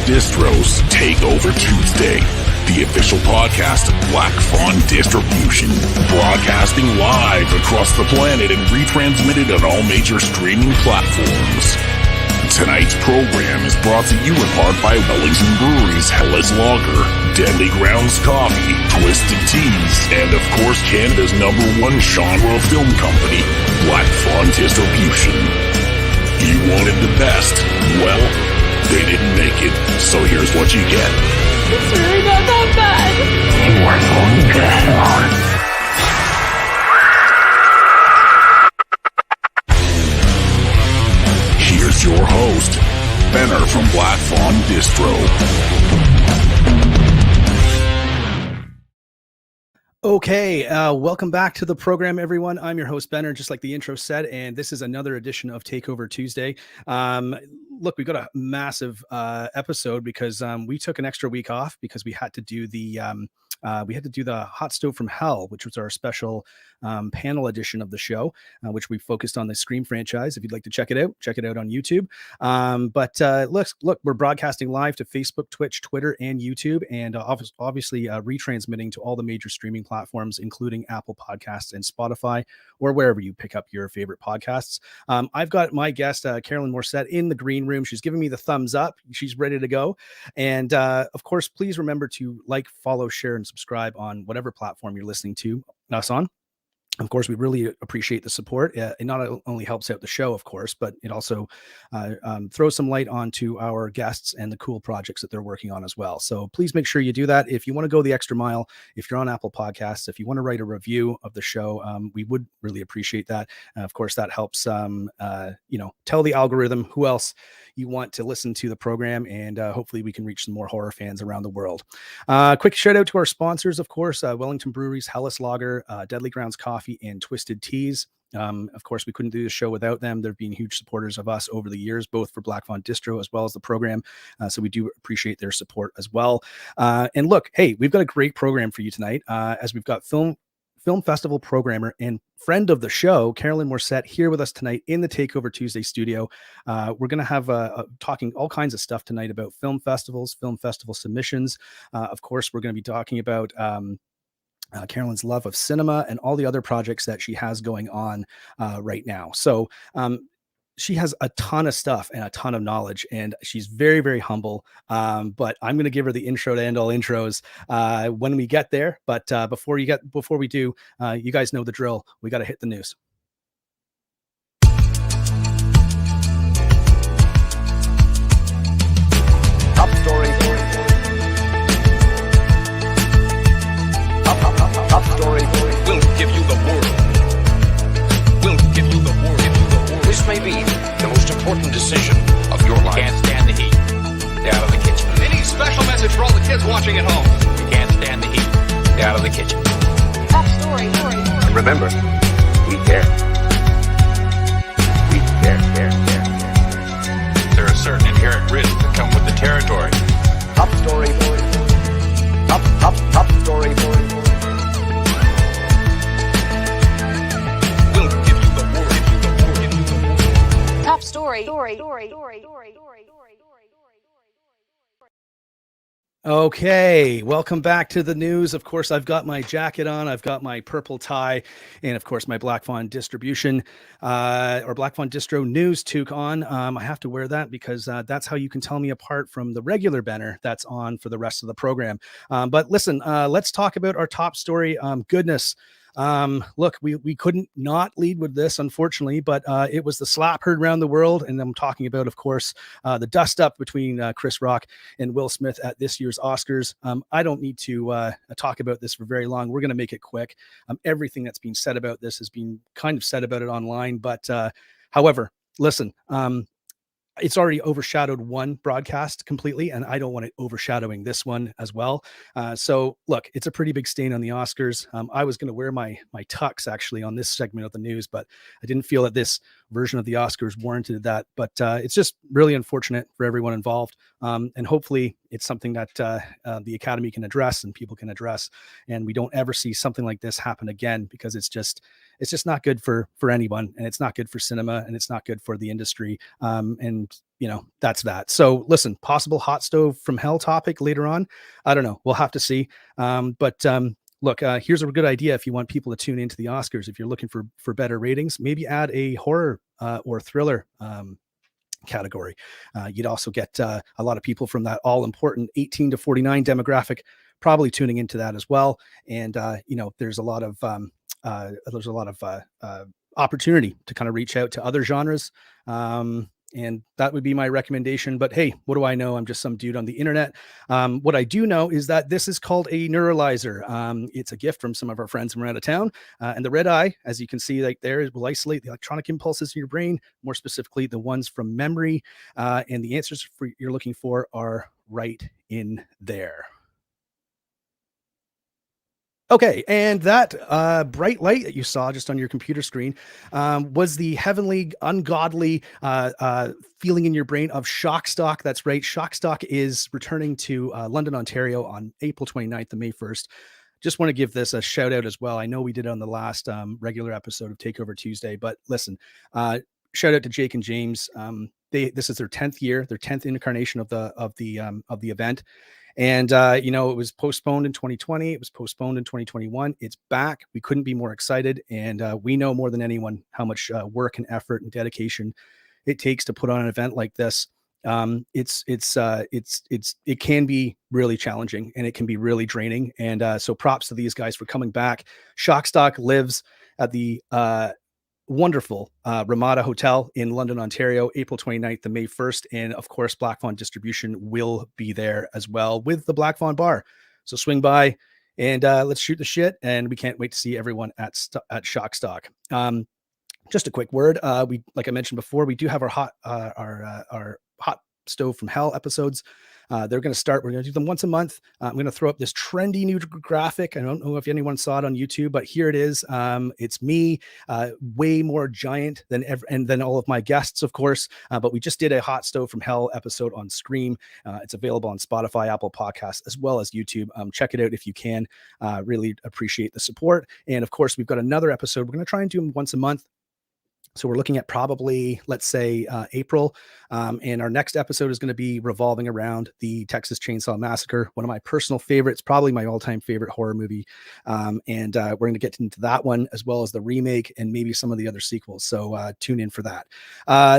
Distro's Takeover Tuesday, the official podcast of Black Fawn Distribution, broadcasting live across the planet and retransmitted on all major streaming platforms. Tonight's program is brought to you in part by Wellington Brewery's Hellas Lager, Deadly Grounds Coffee, Twisted Teas, and of course Canada's #1 genre film company, Black Fawn Distribution. You wanted the best? Well, they didn't make it, so here's what you get. It's really not that bad. You are going to hell. Here's your host, Benner from Black Fawn Distro. Okay, welcome back to the program, everyone. I'm your host, Benner, just like the intro said, and this is another edition of Takeover Tuesday. Look, we got a massive episode because we took an extra week off because we had to do the Hot Stove from Hell, which was our special panel edition of the show, which we focused on the Scream franchise. If you'd like to check it out on YouTube. Look, we're broadcasting live to Facebook, Twitch, Twitter, and YouTube, and obviously retransmitting to all the major streaming platforms, including Apple Podcasts and Spotify, or wherever you pick up your favorite podcasts. I've got my guest, Carolyn Mauricette, in the green room. She's giving me the thumbs up. She's ready to go. And of course, please remember to like, follow, share, and subscribe on whatever platform you're listening to us on. Of course, we really appreciate the support. It not only helps out the show, of course, but it also throws some light onto our guests and the cool projects that they're working on as well. So please make sure you do that. If you want to go the extra mile, if you're on Apple Podcasts, if you want to write a review of the show, we would really appreciate that. Of course, that helps, tell the algorithm who else you want to listen to the program, and hopefully we can reach some more horror fans around the world. Quick shout out to our sponsors, of course, Wellington Brewery's Hellas Lager, Deadly Grounds Coffee, and Twisted Teas. Of course, we couldn't do the show without them. They've been huge supporters of us over the years, both for Black Fawn Distro as well as the program. So we do appreciate their support as well. And look, hey, we've got a great program for you tonight, as we've got film festival programmer and friend of the show, Carolyn Mauricette, here with us tonight in the Takeover Tuesday studio. We're going to have talking all kinds of stuff tonight about film festivals, film festival submissions. Of course, we're going to be talking about Carolyn's love of cinema and all the other projects that she has going on right now. So she has a ton of stuff and a ton of knowledge, and she's very, very humble. But I'm going to give her the intro to end all intros when we get there. But before we do, you guys know the drill. We got to hit the news. Top story. Top story. We'll give you the world. We'll give you the world. This may be the most important decision of your life. Can't stand the heat. Stay out of the kitchen. Any special message for all the kids watching at home? You can't stand the heat. Stay out of the kitchen. Top story. And remember, we care. We care. There are certain inherent risks that come with the territory. Top story. Top story. We'll give you the world. Top story. Okay, welcome back to the news. Of course, I've got my jacket on, I've got my purple tie, and of course, my Black Fawn Distribution or Black Fawn Distro news toque on. I have to wear that because that's how you can tell me apart from the regular banner that's on for the rest of the program. But listen, let's talk about our top story. Goodness. Look, we couldn't not lead with this, unfortunately, but it was the slap heard around the world. And I'm talking about, of course, the dust up between Chris Rock and Will Smith at this year's Oscars. I don't need to talk about this for very long. We're going to make it quick. Everything that's been said about this has been kind of said about it online. But however, listen, it's already overshadowed one broadcast completely, and I don't want it overshadowing this one as well. So look, it's a pretty big stain on the Oscars. I was going to wear my tux actually on this segment of the news, but I didn't feel that this version of the Oscars warranted that. But it's just really unfortunate for everyone involved. And hopefully it's something that the Academy can address and people can address, and we don't ever see something like this happen again, because it's just not good for anyone, and it's not good for cinema, and it's not good for the industry. And that's that. So listen, possible hot stove from hell topic later on. I don't know. We'll have to see. But look, here's a good idea if you want people to tune into the Oscars. If you're looking for better ratings, maybe add a horror or thriller category. You'd also get a lot of people from that all important 18 to 49 demographic probably tuning into that as well. And there's a lot of opportunity to kind of reach out to other genres. And that would be my recommendation. But hey, what do I know? I'm just some dude on the internet. What I do know is that this is called a neuralizer. It's a gift from some of our friends from out of town. And the red eye, as you can see right there, will isolate the electronic impulses in your brain, more specifically the ones from memory. And the answers you're looking for are right in there. Okay, and that bright light that you saw just on your computer screen was the heavenly, ungodly feeling in your brain of Shockstock. That's right. Shockstock is returning to London, Ontario on April 29th to May 1st. Just want to give this a shout out as well. I know we did it on the last regular episode of Takeover Tuesday, but listen, shout out to Jake and James. This is their 10th year, their 10th incarnation of the event. And, it was postponed in 2020. It was postponed in 2021. It's back. We couldn't be more excited. And we know more than anyone how much work and effort and dedication it takes to put on an event like this. It can be really challenging and it can be really draining. And so props to these guys for coming back. Shockstock lives at the wonderful Ramada Hotel in London, Ontario, April 29th to May 1st. And of course, Black Fawn Distribution will be there as well with the Black Fawn Bar. So swing by and let's shoot the shit. And we can't wait to see everyone at Shockstock. Just a quick word. Like I mentioned before, we do have our hot stove from hell episodes. They're going to start. We're going to do them once a month. I'm going to throw up this trendy new graphic. I don't know if anyone saw it on YouTube, but here it is. It's me, way more giant than ever, and then all of my guests, of course. But we just did a hot stove from hell episode on Scream. It's available on Spotify, Apple Podcasts, as well as YouTube. Check it out if you can. Really appreciate the support. And of course, we've got another episode. We're going to try and do them once a month. So we're looking at probably, let's say, April. And our next episode is going to be revolving around the Texas Chainsaw Massacre, one of my personal favorites, probably my all-time favorite horror movie. And we're going to get into that one as well as the remake and maybe some of the other sequels. So tune in for that.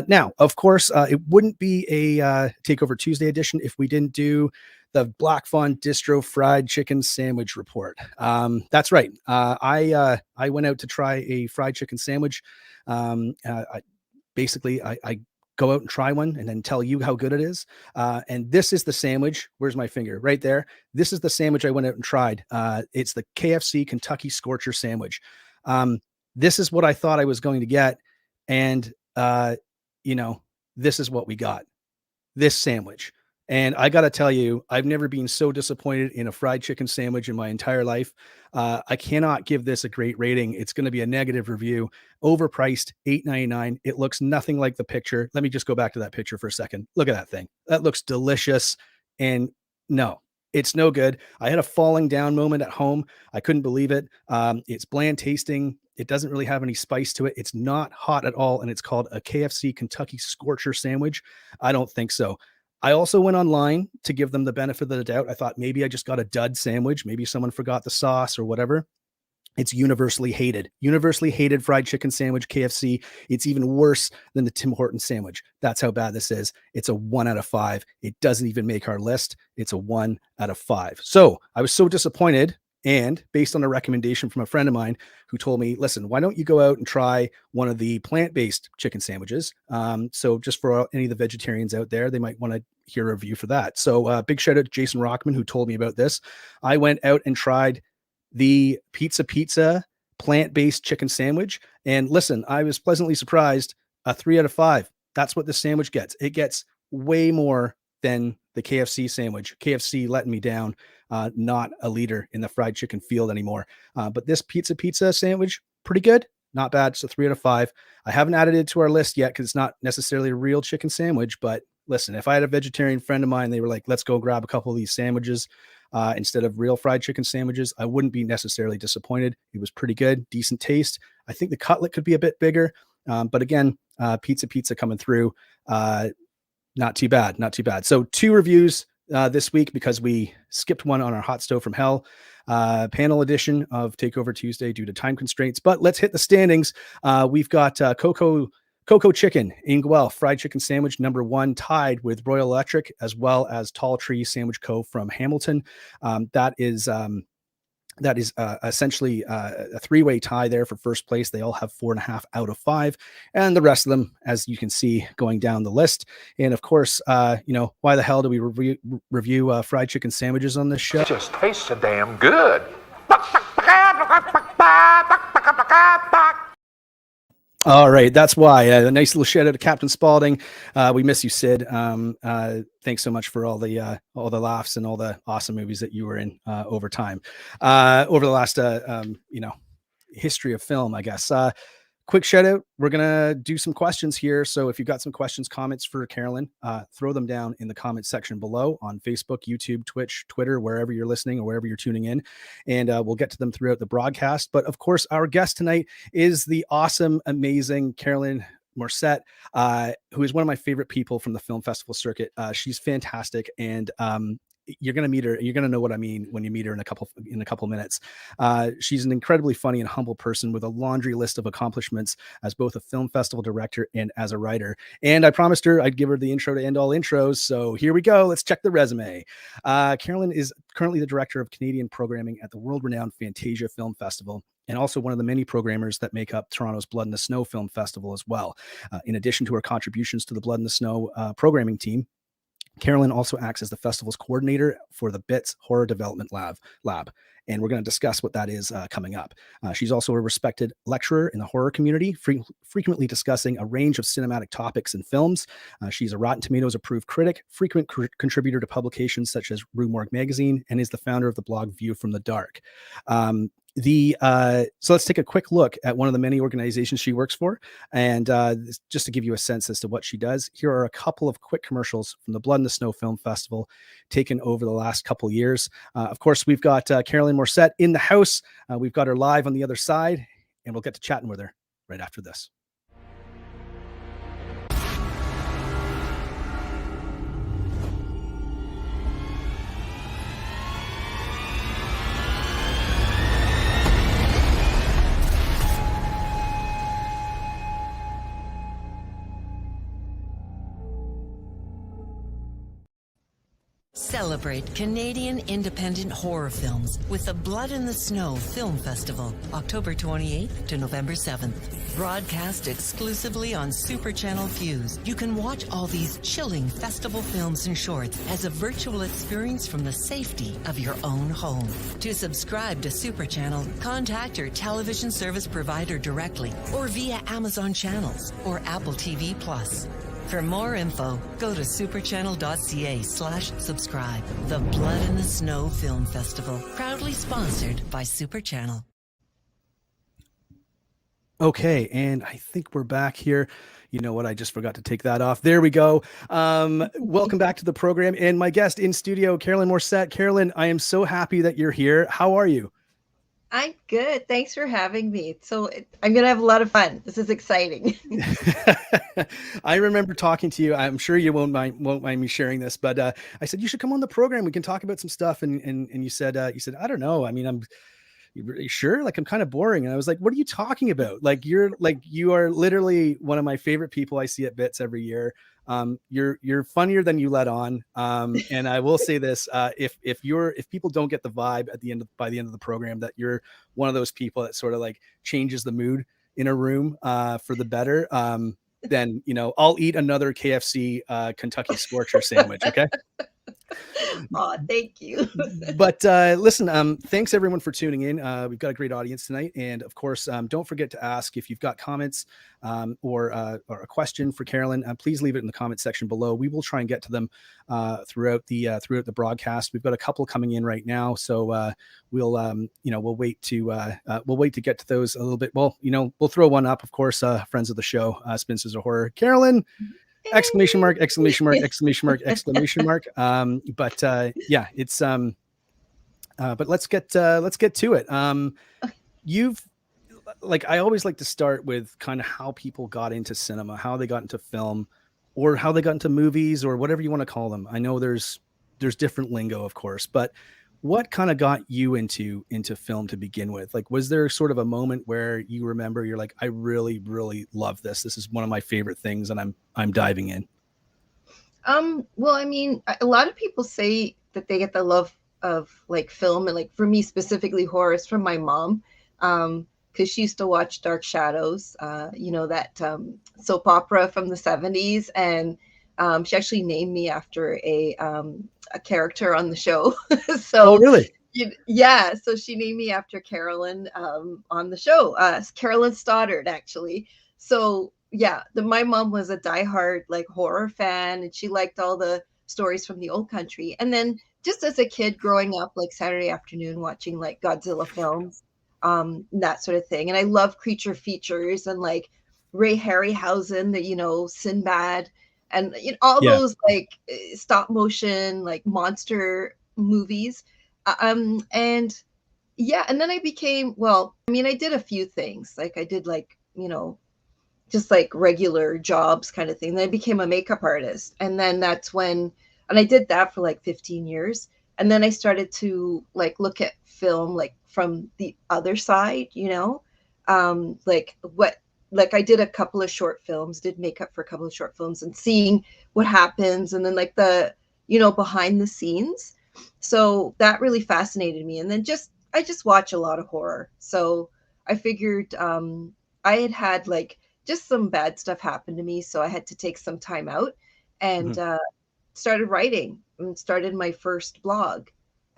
Now, of course, it wouldn't be a Takeover Tuesday edition if we didn't do the Black Fawn Distro Fried Chicken Sandwich Report. That's right. I went out to try a fried chicken sandwich. I go out and try one and then tell you how good it is. And this is the sandwich. Where's my finger? Right there. This is the sandwich I went out and tried. It's the KFC Kentucky Scorcher sandwich. This is what I thought I was going to get. And, this is what we got. This sandwich. And I got to tell you, I've never been so disappointed in a fried chicken sandwich in my entire life. I cannot give this a great rating. It's going to be a negative review. Overpriced, $8.99. It looks nothing like the picture. Let me just go back to that picture for a second. Look at that thing. That looks delicious. And no, it's no good. I had a falling down moment at home. I couldn't believe it. It's bland tasting. It doesn't really have any spice to it. It's not hot at all. And it's called a KFC Kentucky Scorcher sandwich. I don't think so. I also went online to give them the benefit of the doubt. I thought maybe I just got a dud sandwich. Maybe someone forgot the sauce or whatever. It's universally hated fried chicken sandwich, KFC. It's even worse than the Tim Hortons sandwich. That's how bad this is. It's a 1 out of 5. It doesn't even make our list. It's a 1 out of 5. So I was so disappointed. And based on a recommendation from a friend of mine who told me, listen, why don't you go out and try one of the plant-based chicken sandwiches? So just for any of the vegetarians out there, they might want to hear a review for that. So big shout out to Jason Rockman, who told me about this. I went out and tried the Pizza plant-based chicken sandwich. And listen, I was pleasantly surprised. A 3 out of 5. That's what the sandwich gets. It gets way more than the KFC sandwich. KFC letting me down. Not a leader in the fried chicken field anymore. But this pizza sandwich, pretty good. Not bad. It's a 3 out of 5. I haven't added it to our list yet because it's not necessarily a real chicken sandwich. But listen, if I had a vegetarian friend of mine, they were like, let's go grab a couple of these sandwiches instead of real fried chicken sandwiches, I wouldn't be necessarily disappointed. It was pretty good. Decent taste. I think the cutlet could be a bit bigger. But again, pizza coming through. Not too bad. Not too bad. So 2 reviews this week because we skipped one on our Hot Stove from Hell panel edition of Takeover Tuesday due to time constraints. But let's hit the standings. We've got Coco Chicken in Guelph, fried chicken sandwich number 1, tied with Royal Electric, as well as Tall Tree Sandwich Co. from Hamilton. That is essentially a 3-way tie there for first place. They all have 4.5 out of 5, and the rest of them, as you can see, going down the list. And of course, why the hell do we review fried chicken sandwiches on this show? It just tastes so damn good. All right, that's why. A nice little shout out to Captain Spaulding. We miss you, Sid. Thanks so much for all the laughs and all the awesome movies that you were in over time, over the last history of film, I guess. Quick shout out. We're gonna do some questions here. So if you've got some questions, comments for Carolyn, throw them down in the comments section below on Facebook, YouTube, Twitch, Twitter, wherever you're listening or wherever you're tuning in, and we'll get to them throughout the broadcast. But of course, our guest tonight is the awesome, amazing Carolyn Mauricette, who is one of my favorite people from the film festival circuit. She's fantastic, and you're going to meet her. You're going to know what I mean when you meet her in a couple minutes. She's an incredibly funny and humble person with a laundry list of accomplishments as both a film festival director and as a writer. And I promised her I'd give her the intro to end all intros. So here we go. Let's check the resume. Carolyn is currently the director of Canadian programming at the world-renowned Fantasia Film Festival, and also one of the many programmers that make up Toronto's Blood in the Snow Film Festival as well. In addition to her contributions to the Blood in the Snow programming team, Carolyn also acts as the festival's coordinator for the BITS Horror Development Lab, and we're going to discuss what that is coming up. She's also a respected lecturer in the horror community, frequently discussing a range of cinematic topics and films. She's a Rotten Tomatoes approved critic, frequent contributor to publications such as Rue Morgue magazine, and is the founder of the blog View from the Dark. So let's take a quick look at one of the many organizations she works for, and just to give you a sense as to what she does, here are a couple of quick commercials from the Blood in the Snow Film Festival taken over the last couple years. Of course, we've got Carolyn Mauricette in the house. We've got her live on the other side, and we'll get to chatting with her right after this. Celebrate Canadian independent horror films with the Blood in the Snow Film Festival, October 28th to November 7th. Broadcast exclusively on Super Channel Fuse. You can watch all these chilling festival films and shorts as a virtual experience from the safety of your own home. To subscribe to Super Channel, contact your television service provider directly or via Amazon Channels or Apple TV+. For more info, go to superchannel.ca/subscribe. The Blood in the Snow Film Festival, proudly sponsored by Super Channel. Okay, and I think we're back here. You know what? I just forgot to take that off. There we go. Welcome back to the program. And my guest in studio, Carolyn Mauricette. Carolyn, I am so happy that you're here. How are you? I'm good. Thanks for having me. So I'm going to have a lot of fun. This is exciting. I remember talking to you. I'm sure you won't mind me sharing this, but I said, you should come on the program. We can talk about some stuff. And you said, I don't know. I mean, you sure? Like, I'm kind of boring. And I was like, what are you talking about? You are literally one of my favorite people I see at BITS every year. You're funnier than you let on. And I will say this, if people don't get the vibe by the end of the program, that you're one of those people that sort of like changes the mood in a room, for the better, then, I'll eat another KFC, Kentucky Scorcher sandwich. Okay. Oh, thank you. But listen, thanks everyone for tuning in. We've got a great audience tonight, and of course, don't forget to ask if you've got comments or a question for Carolyn. Please leave it in the comment section below. We will try and get to them throughout the broadcast. We've got a couple coming in right now, so we'll wait to get to those a little bit. Well, we'll throw one up, of course. Friends of the show, Spinsters of Horror, Carolyn. Exclamation mark, exclamation mark, exclamation mark, exclamation mark. But it's but let's get to it. I always like to start with kind of how people got into cinema, how they got into film, or how they got into movies or whatever you want to call them. I know there's different lingo, of course, but what kind of got you into film to begin with? Like, was there sort of a moment where you remember you're like, I really, really love this. This is one of my favorite things, and I'm diving in. Well, I mean, a lot of people say that they get the love of like film, and like for me specifically horror is from my mom, because she used to watch Dark Shadows, that soap opera from the 70s, and she actually named me after a character on the show. So, oh, really? Yeah, so she named me after Carolyn on the show, Carolyn Stoddard, actually. So yeah, my mom was a diehard like horror fan, and she liked all the stories from the old country. And then just as a kid growing up, like Saturday afternoon watching like Godzilla films, that sort of thing. And I love creature features and like Ray Harryhausen, Sinbad, and all those like stop motion like monster movies. And yeah, and then I became, I did a few things. Like I did like, just like regular jobs kind of thing. Then I became a makeup artist. And then and I did that for like 15 years. And then I started to like look at film like from the other side, like I did a couple of short films, did makeup for a couple of short films, and seeing what happens, and then like the, behind the scenes. So that really fascinated me. And then I just watch a lot of horror. So I figured I had like just some bad stuff happened to me. So I had to take some time out and started writing and started my first blog.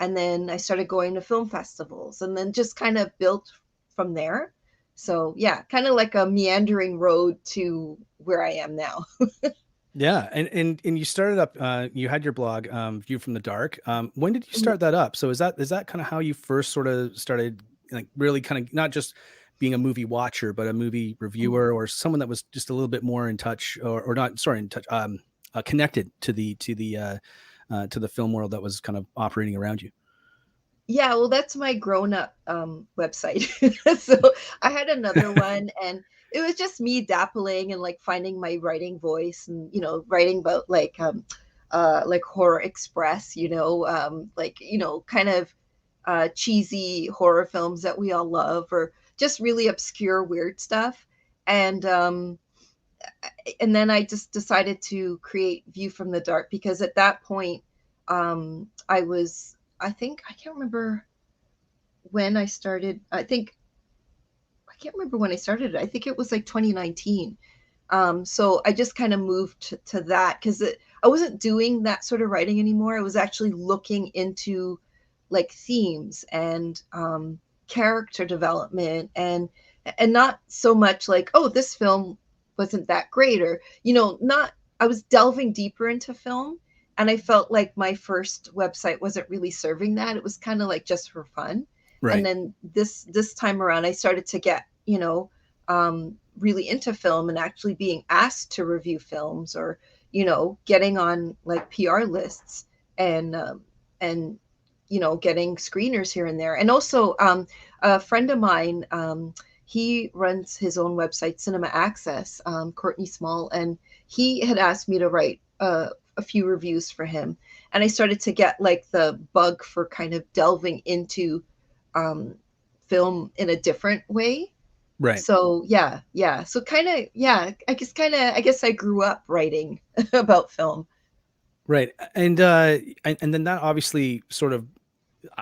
And then I started going to film festivals, and then just kind of built from there. So yeah, kind of like a meandering road to where I am now. Yeah. And you started up, you had your blog, View from the Dark. When did you start that up? So is that kind of how you first sort of started, like really kind of not just being a movie watcher, but a movie reviewer, or someone that was just a little bit more in touch or not, sorry, in touch, connected to the film world that was kind of operating around you? Yeah, well, that's my grown-up website. So I had another one, and it was just me dappling and like finding my writing voice, and writing about like Horror Express, kind of cheesy horror films that we all love, or just really obscure weird stuff. And then I just decided to create View from the Dark, because at that point I can't remember when I started. I can't remember when I started it. I think it was like 2019. So I just kind of moved to that, because I wasn't doing that sort of writing anymore. I was actually looking into like themes and character development, and not so much like, oh, this film wasn't that great, or I was delving deeper into film. And I felt like my first website wasn't really serving that. It was kind of like just for fun. Right. And then this time around, I started to get, really into film, and actually being asked to review films, or, getting on like PR lists, and getting screeners here and there. And also a friend of mine, he runs his own website, Cinema Access, Courtney Small, and he had asked me to write a few reviews for him, and I started to get like the bug for kind of delving into film in a different way. Right. So yeah. So kind of, I guess I grew up writing about film. Right. And then that obviously sort of,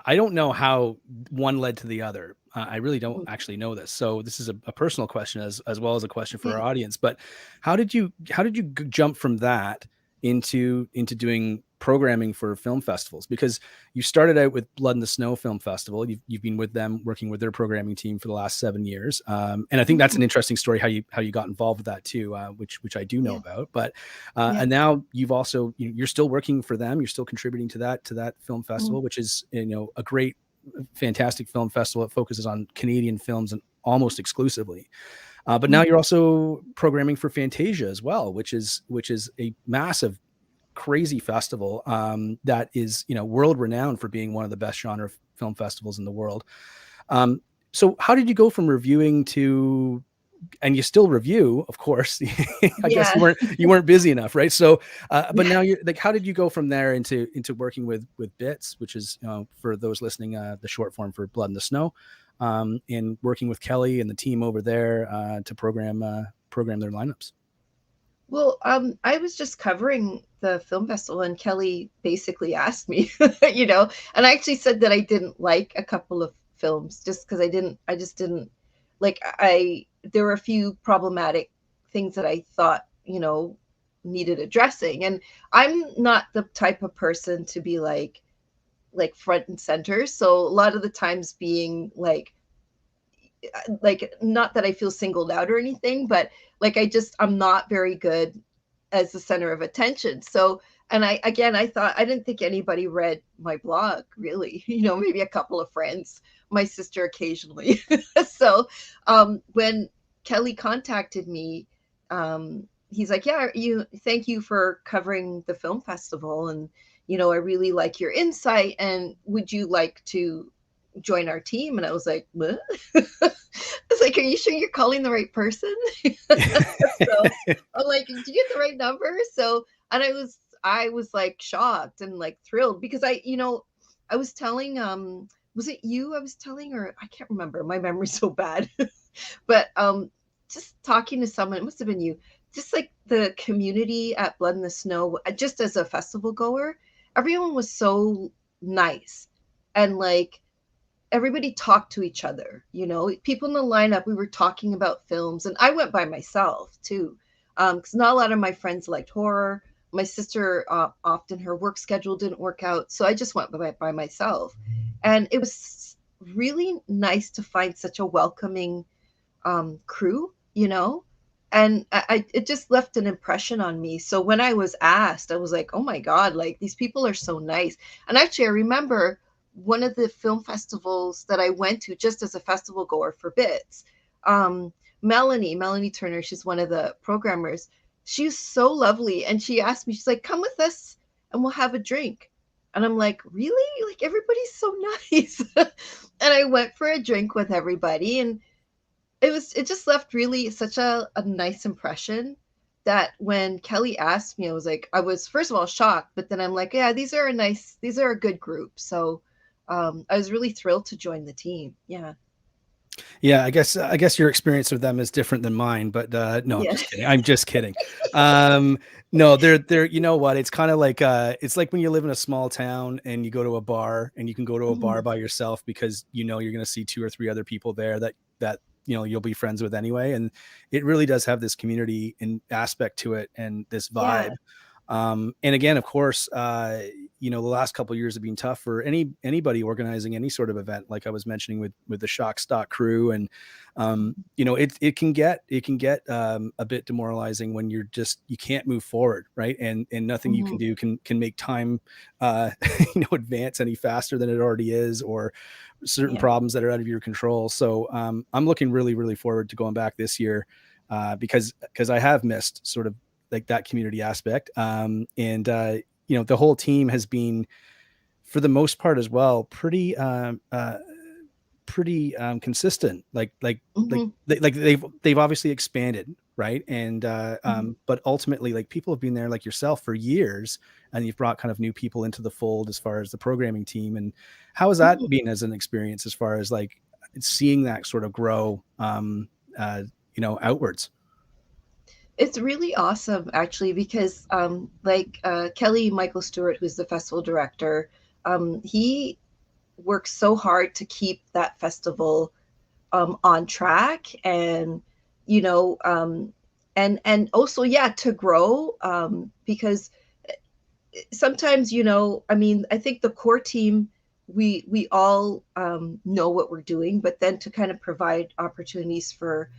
I don't know how one led to the other. I really don't actually know this. So this is a personal question as well as a question for our audience. But how did you jump from that into doing programming for film festivals? Because you started out with Blood in the Snow Film Festival. You've been with them, working with their programming team for the last 7 years. And I think that's an interesting story, how you got involved with that too, which I do know about. But and now you've also, you're still working for them. You're still contributing to that film festival, which is, a great, fantastic film festival. It focuses on Canadian films and almost exclusively. But now you're also programming for Fantasia as well, which is a massive, crazy festival that is, world renowned for being one of the best genre film festivals in the world. So how did you go from reviewing to and you still review, of course. I guess Yeah. you weren't busy enough, right? So, but now you're like, how did you go from there into working with BITS, which is, for those listening, the short form for Blood in the Snow, in working with Kelly and the team over there to program their lineups? Well, I was just covering the film festival, and Kelly basically asked me, and I actually said that I didn't like a couple of films just because I just didn't like, there were a few problematic things that I thought, needed addressing. And I'm not the type of person to be like front and center. So a lot of the times being like, not that I feel singled out or anything, but like I'm not very good as the center of attention. So, and I didn't think anybody read my blog really, maybe a couple of friends, my sister occasionally. So when Kelly contacted me, he's like, yeah, thank you for covering the film festival, and I really like your insight, and would you like to join our team? And I was like, what? I was like, are you sure you're calling the right person? So I'm like, did you get the right number? So, and I was like shocked and like thrilled, because I was telling, was it you I was telling, or I can't remember, my memory's so bad. But just talking to someone, it must have been you, just like the community at Blood in the Snow, just as a festival goer, everyone was so nice, and like everybody talked to each other, people in the lineup, we were talking about films, and I went by myself too, because not a lot of my friends liked horror. My sister, often her work schedule didn't work out, so I just went by myself, and it was really nice to find such a welcoming crew, and it just left an impression on me. So when I was asked, I was like, oh my God, like these people are so nice. And actually, I remember one of the film festivals that I went to just as a festival goer for BITS, Melanie Turner, she's one of the programmers. She's so lovely. And she asked me, she's like, come with us and we'll have a drink. And I'm like, really? Like, everybody's so nice. And I went for a drink with everybody, and it just left really such a nice impression, that when Kelly asked me, I was first of all shocked, but then I'm like, yeah, these are a good group. So I was really thrilled to join the team. Yeah. Yeah, I guess your experience with them is different than mine, but no, Yeah. I'm just kidding. No, they're you know what? It's kind of like it's like when you live in a small town and you go to a bar, and you can go to a bar by yourself because you're going to see 2 or 3 other people there that you'll be friends with anyway, and it really does have this community and aspect to it, and this vibe. And again, of course, the last couple of years have been tough for anybody organizing any sort of event, like I was mentioning with the Shock Stock crew. And, it can get a bit demoralizing when you can't move forward. Right. And nothing you can do can make time, advance any faster than it already is, or certain problems that are out of your control. So, I'm looking really, really forward to going back this year, because I have missed sort of like that community aspect. The whole team has been, for the most part as well, pretty consistent. Like they've obviously expanded, right? And but ultimately, like, people have been there, like yourself, for years, and you've brought kind of new people into the fold as far as the programming team. And how has that been as an experience, as far as like seeing that sort of grow, outwards? It's really awesome, actually, because Kelly Michael Stewart, who's the festival director, he works so hard to keep that festival on track, and and also, to grow, because sometimes, I think the core team, we all know what we're doing, but then to kind of provide opportunities for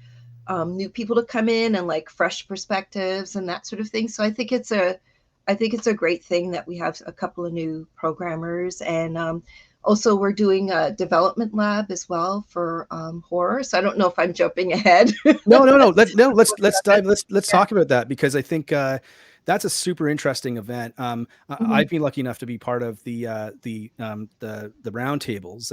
new people to come in, and like fresh perspectives and that sort of thing. So I think it's a great thing that we have a couple of new programmers, and also we're doing a development lab as well for horror. So I don't know if I'm jumping ahead. No. Let's dive. Let's talk about that, because I think that's a super interesting event. I've been lucky enough to be part of the roundtables,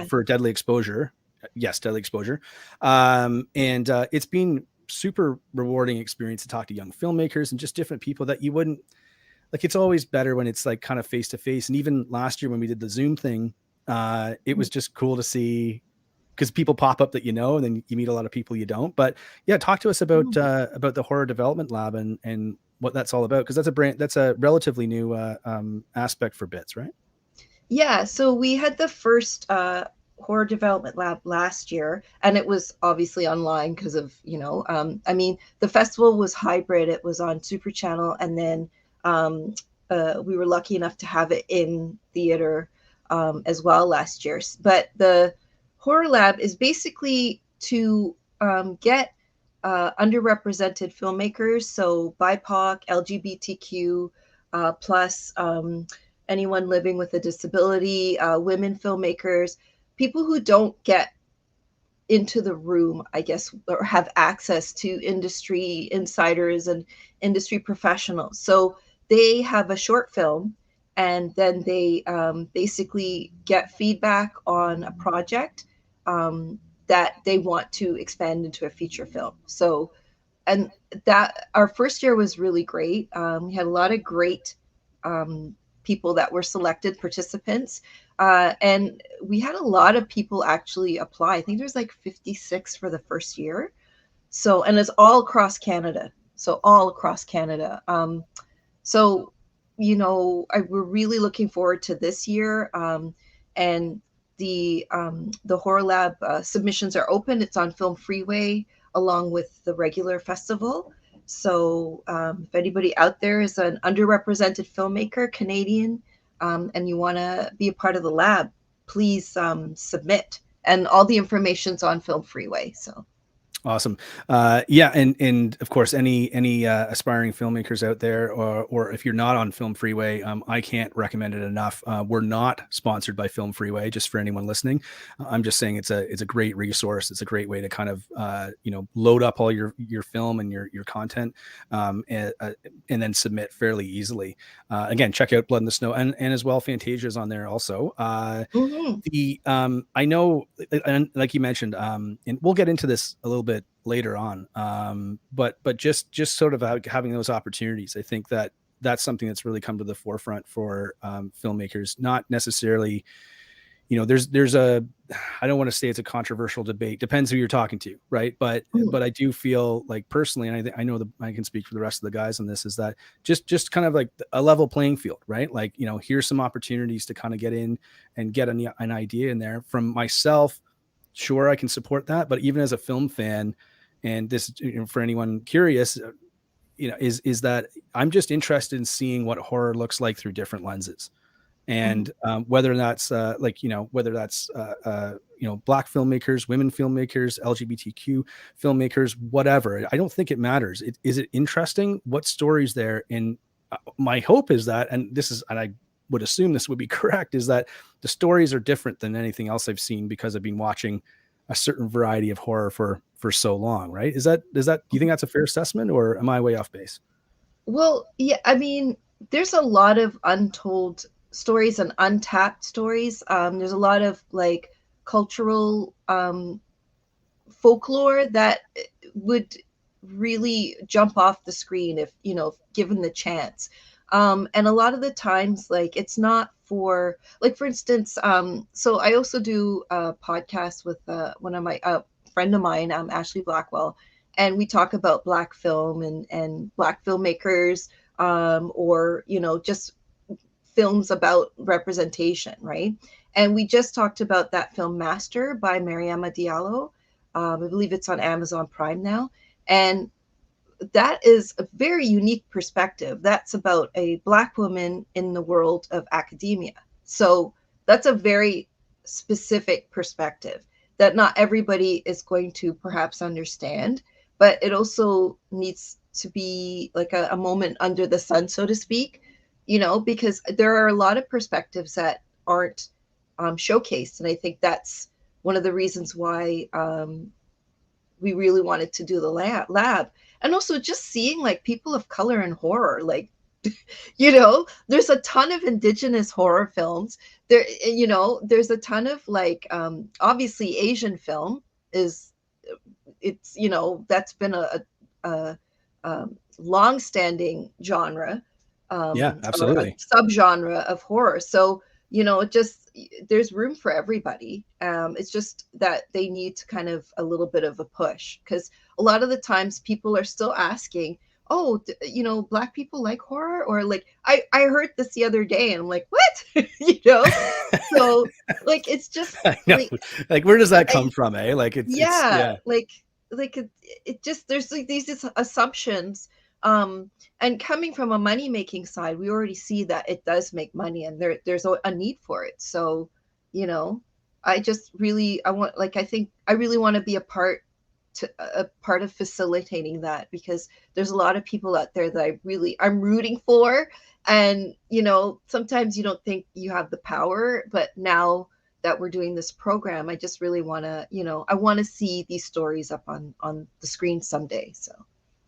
for Deadly Exposure. yes, Deadly Exposure. And it's been super rewarding experience to talk to young filmmakers and just different people that you wouldn't like. It's always better when it's like kind of face to face. And even last year when we did the Zoom thing, it was just cool to see, because people pop up that you know, and then you meet a lot of people you don't. But yeah, talk to us about the Horror Development Lab and what that's all about, because that's a relatively new aspect for BITS, right? Yeah, so we had the first horror development lab last year, and it was obviously online because of, I mean, the festival was hybrid. It was on Super Channel, and then we were lucky enough to have it in theater as well last year. But the horror lab is basically to get underrepresented filmmakers, so BIPOC, LGBTQ plus, anyone living with a disability, women filmmakers, people who don't get into the room, I guess, or have access to industry insiders and industry professionals. So they have a short film, and then they basically get feedback on a project that they want to expand into a feature film. So, and that our first year was really great. We had a lot of great people that were selected, participants, and we had a lot of people actually apply. I think there's like 56 for the first year. So, and it's all across Canada. So all across Canada. So, we're really looking forward to this year. And the Horror Lab submissions are open. It's on Film Freeway along with the regular festival. So if anybody out there is an underrepresented filmmaker, Canadian, and you want to be a part of the lab, please submit. And all the information's on Film Freeway. So. Awesome. Yeah. And of course, any aspiring filmmakers out there, or if you're not on Film Freeway, I can't recommend it enough. We're not sponsored by Film Freeway, just for anyone listening. I'm just saying it's a great resource. It's a great way to kind of, load up all your film and your content, and then submit fairly easily. Again, check out Blood in the Snow, and as well, Fantasia is on there also. I know, and like you mentioned, and we'll get into this a little bit later on, but just sort of having those opportunities, I think that's something that's really come to the forefront for filmmakers. Not necessarily, there's a, I don't want to say it's a controversial debate, depends who you're talking to, right? But I do feel like personally, and I know that I can speak for the rest of the guys on this, is that just kind of like a level playing field, right? Like, here's some opportunities to kind of get in and get an idea in there. From myself, sure, I can support that, but even as a film fan, and this, for anyone curious, is that I'm just interested in seeing what horror looks like through different lenses, and whether that's Black filmmakers, women filmmakers, LGBTQ filmmakers, whatever. I don't think it matters. Is it interesting? What stories there? And my hope is that, and I would assume this would be correct, is that the stories are different than anything else I've seen, because I've been watching a certain variety of horror for so long, right? Do you think that's a fair assessment, or am I way off base? Well, yeah, I mean, there's a lot of untold stories and untapped stories. There's a lot of like cultural folklore that would really jump off the screen if given the chance. And a lot of the times, like, it's not for, like, for instance, so I also do a podcast with one of my friend of mine, Ashley Blackwell, and we talk about Black film and Black filmmakers, or just films about representation, right? And we just talked about that film Master by Mariama Diallo. I believe it's on Amazon Prime now, and that is a very unique perspective. That's about a Black woman in the world of academia. So that's a very specific perspective that not everybody is going to perhaps understand, but it also needs to be like a moment under the sun, so to speak, because there are a lot of perspectives that aren't showcased. And I think that's one of the reasons why we really wanted to do the lab. And also just seeing like people of color in horror, like There's a ton of indigenous horror films. There's a ton of obviously Asian film is, that's been a long-standing genre, Yeah, or absolutely. a subgenre of horror. So, there's room for everybody. It's just that they need to kind of a little bit of a push, because a lot of the times people are still asking, oh, Black people like horror, or I heard this the other day and I'm like, what? So it's just I know. Where does that come from, eh? Yeah. It just, there's these assumptions, and coming from a money making side, we already see that it does make money, and there's a need for it. So I just really, I think I really want to be a part of facilitating that, because there's a lot of people out there that I'm rooting for. And sometimes you don't think you have the power, but now that we're doing this program, I just really want to, I want to see these stories up on the screen someday. So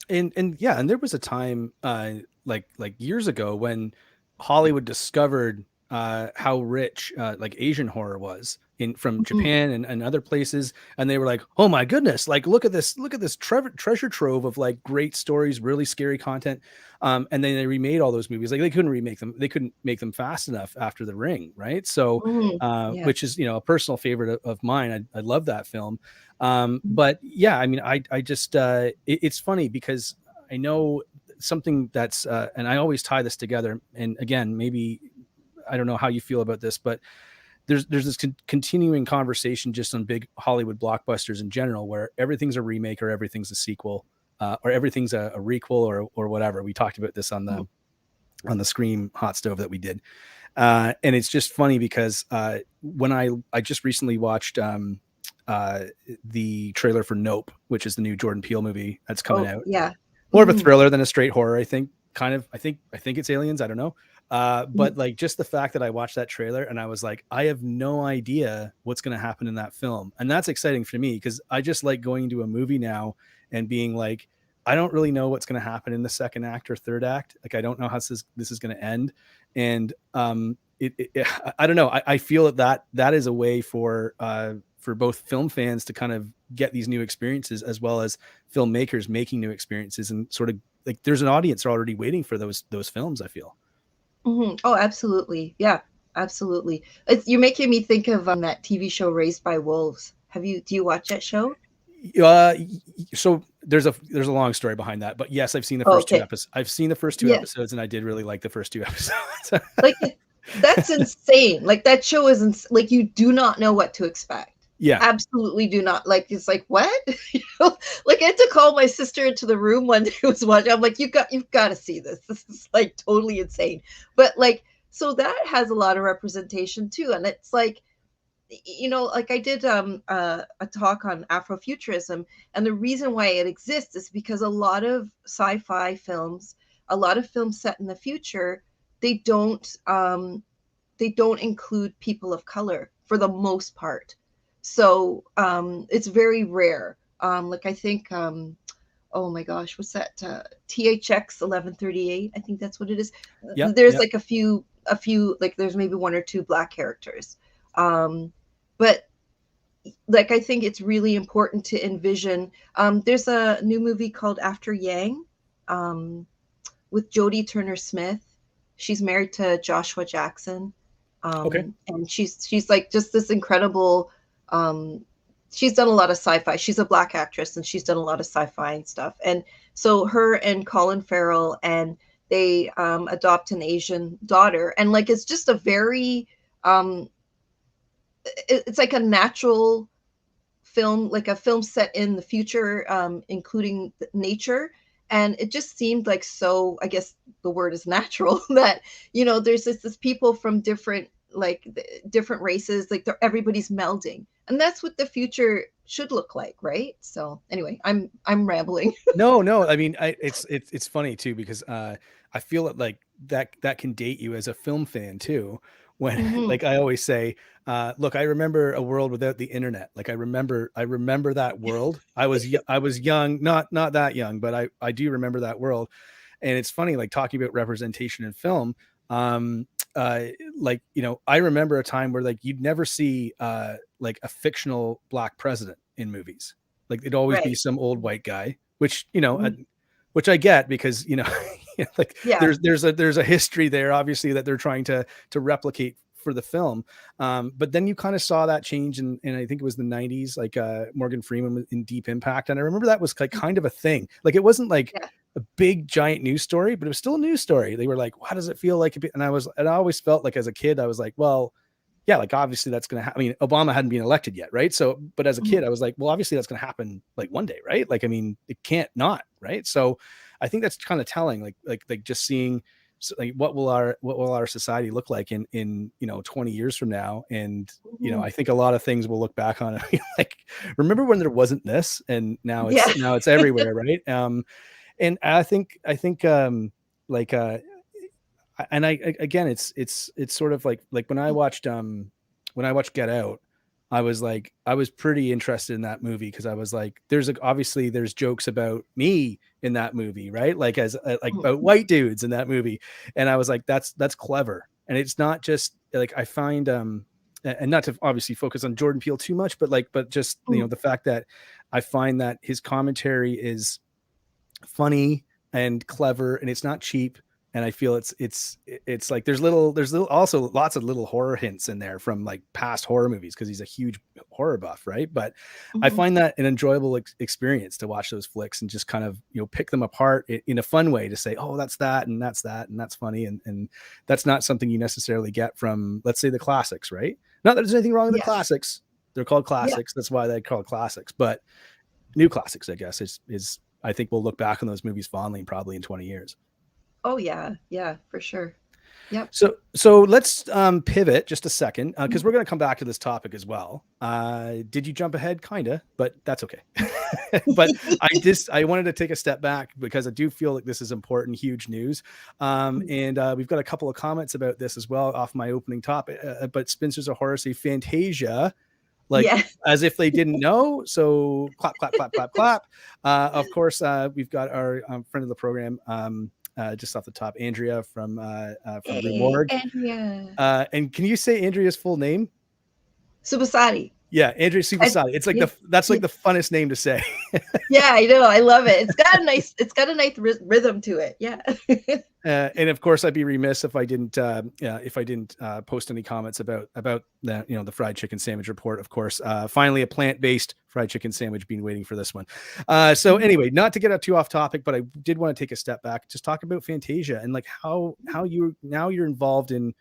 and there was a time like years ago when Hollywood discovered how rich Asian horror was from Japan and other places, and they were like, oh my goodness, look at this treasure trove of great stories, really scary content, and then they remade all those movies. They couldn't make them fast enough after The Ring, right? So yeah. which is a personal favorite of mine. I love that film. But yeah, I mean, I just it's funny because I know something that's and I always tie this together, and again, maybe I don't know how you feel about this, but there's this continuing conversation just on big Hollywood blockbusters in general, where everything's a remake or everything's a sequel, or everything's a requel or whatever. We talked about this on the Scream hot stove that we did, and it's just funny because when I just recently watched the trailer for Nope, which is the new Jordan Peele movie that's coming out. Yeah, more of a thriller than a straight horror, I think. I think it's aliens. I don't know. But just the fact that I watched that trailer and I was like, I have no idea what's going to happen in that film. And that's exciting for me, because I just like going to a movie now and being like, I don't really know what's going to happen in the second act or third act. I don't know how this is going to end. And I don't know. I feel that is a way for both film fans to kind of get these new experiences, as well as filmmakers making new experiences, and sort of there's an audience already waiting for those films, I feel. Oh, absolutely. Yeah, absolutely. You're making me think of that TV show Raised by Wolves. Do you watch that show? So there's a long story behind that, but yes, I've seen the first two episodes. I've seen the first two episodes, and I did really like the first two episodes. That's insane. That show is you do not know what to expect. Yeah, absolutely do not. It's what? I had to call my sister into the room one day, was watching. I'm like, you've got to see this. This is totally insane. But so that has a lot of representation too. And it's I did a talk on Afrofuturism, and the reason why it exists is because a lot of sci-fi films, a lot of films set in the future, they don't include people of color for the most part. So it's very rare. I think oh my gosh, what's that? THX 1138, I think that's what it is. There's a few there's maybe one or two Black characters. But I think it's really important to envision. There's a new movie called After Yang, with Jodie Turner-Smith. She's married to Joshua Jackson. And she's just this incredible, she's done a lot of sci-fi. She's a Black actress, and she's done a lot of sci-fi and stuff. And so her and Colin Farrell, and they adopt an Asian daughter, and it's just a very it's a natural film, a film set in the future, including nature. And it just seemed so, I guess the word is natural, that there's this people from different races, everybody's melding, and that's what the future should look like, right? So anyway, I'm rambling. No, I mean, it's funny too, because I feel that can date you as a film fan too, when I always say, look, I remember a world without the internet. I remember that world. I was young, not that young, but I do remember that world. And it's funny, like talking about representation in film. Like, you know, I remember a time where like you'd never see like a fictional black president in movies. Like it'd always be some old white guy, which, you know, which I get because, you know, like there's a history there, obviously, that they're trying to replicate for the film. But then you kind of saw that change in I think it was the 90s, like Morgan Freeman in Deep Impact. And I remember that was like kind of a thing. Like it wasn't like a big giant news story, but it was still a news story. They were like, how does it feel like? And I always felt like as a kid, I was like, well, yeah, like obviously that's going to happen. I mean, Obama hadn't been elected yet. Right. So, but as a kid, I was like, well, obviously that's going to happen like one day. Right. Like, I mean, it can't not. Right. So I think that's kind of telling, like just seeing like what will our society look like in, you know, 20 years from now. And, you know, I think a lot of things we'll look back on and like, remember when there wasn't this, and now it's everywhere. Right. And I think like, and again, it's sort of like when I watched Get Out, I was pretty interested in that movie because I was like, obviously there's jokes about me in that movie, right? Like as like about white dudes in that movie, and I was like, that's clever, and it's not just like I find and not to obviously focus on Jordan Peele too much, but just you know the fact that I find that his commentary is funny and clever, and it's not cheap. And I feel it's like there's also lots of little horror hints in there from like past horror movies because he's a huge horror buff, right? But I find that an enjoyable experience to watch those flicks and just kind of, you know, pick them apart in a fun way to say, oh, that's that and that's that and that's funny, and that's not something you necessarily get from, let's say, the classics, right? Not that there's anything wrong with the classics; they're called classics. That's why they're called classics. But new classics, I guess, is I think we'll look back on those movies fondly probably in 20 years. Oh yeah, for sure. Yep. So let's pivot just a second because we're going to come back to this topic as well. Did you jump ahead? Kinda, but that's okay. But I wanted to take a step back because I do feel like this is important, huge news. And we've got a couple of comments about this as well off my opening topic. But Spincers of Horror say Fantasia, like as if they didn't know. So clap, clap, clap, clap, clap. Of course, we've got our friend of the program. Just off the top, Andrea from Rue Morgue. Andrea. And can you say Andrea's full name? Subasati. Yeah, Andrea Subasati. It's like that's like the funnest name to say. Yeah, I know. I love it. It's got a nice rhythm to it. Yeah. And of course, I'd be remiss if I didn't post any comments about that, you know, the fried chicken sandwich report. Of course, finally a plant-based fried chicken sandwich. Been waiting for this one. So anyway, not to get too off topic, but I did want to take a step back, just talk about Fantasia and like how you're involved in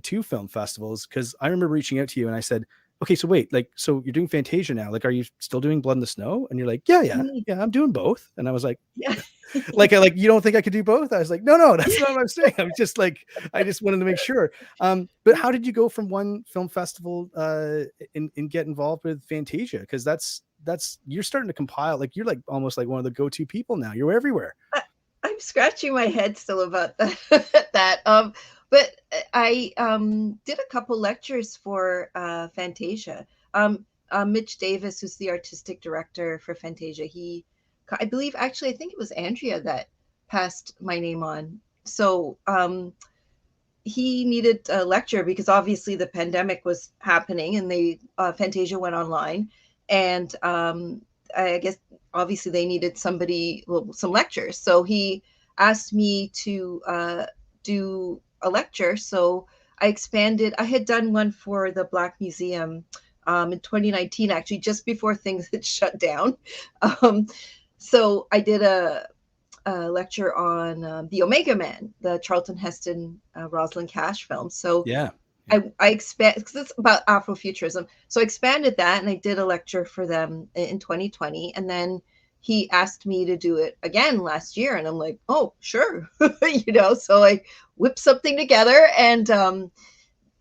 two film festivals. Because I remember reaching out to you and I said, okay, so wait, like, so you're doing Fantasia now. Like, are you still doing Blood in the Snow? And you're like, yeah, I'm doing both. And I was like, like, you don't think I could do both? I was like, no, that's not what I'm saying. I'm just like, I just wanted to make sure. But how did you go from one film festival and get involved with Fantasia? Because that's you're starting to compile, like, you're like almost like one of the go-to people now. You're everywhere. I'm scratching my head still about that. But I did a couple lectures for Fantasia. Mitch Davis, who's the artistic director for Fantasia, I believe, actually, I think it was Andrea that passed my name on. So he needed a lecture because obviously the pandemic was happening and Fantasia went online. And I guess obviously they needed some lectures. So he asked me to do a lecture. So I expanded. I had done one for the Black Museum in 2019, actually, just before things had shut down. So I did a lecture on The Omega Man, the Charlton Heston, Rosalind Cash film. So I expand because it's about Afrofuturism. So I expanded that and I did a lecture for them in 2020. And then he asked me to do it again last year. And I'm like, oh, sure. You know, so I whipped something together and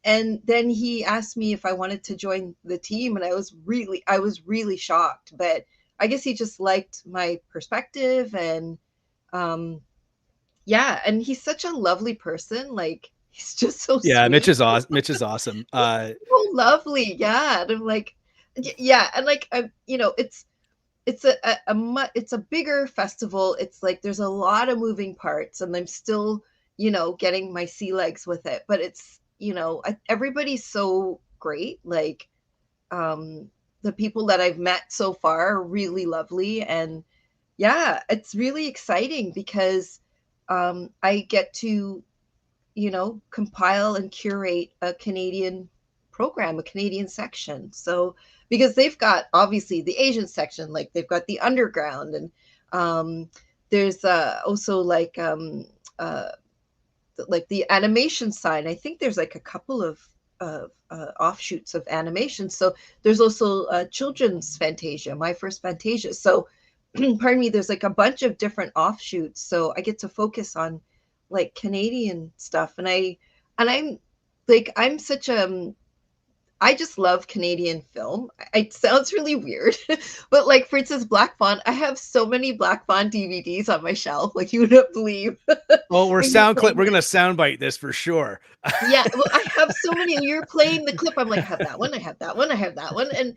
then he asked me if I wanted to join the team. And I was really shocked, but I guess he just liked my perspective and and he's such a lovely person. Like, he's just so sweet. Mitch is awesome. So lovely. Yeah. And I'm like, yeah. And like, you know, it's it's a bigger festival. It's like there's a lot of moving parts, and I'm still, getting my sea legs with it. But it's, everybody's so great. Like, the people that I've met so far are really lovely, and yeah, it's really exciting because I get to, compile and curate a Canadian program, a Canadian section. So, because they've got obviously the Asian section, like they've got the underground, and there's also like the animation side. I think there's like a couple of offshoots of animation. So there's also children's Fantasia, my first Fantasia. So, pardon me, there's like a bunch of different offshoots. So I get to focus on like Canadian stuff, and I'm like, I'm such I just love Canadian film. It sounds really weird, but like, for instance, Black Fawn, I have so many Black Fawn DVDs on my shelf, like you wouldn't believe. Oh, we're gonna soundbite this for sure. Yeah, well, I have so many. You're playing the clip. I'm like, I have that one. I have that one. I have that one. And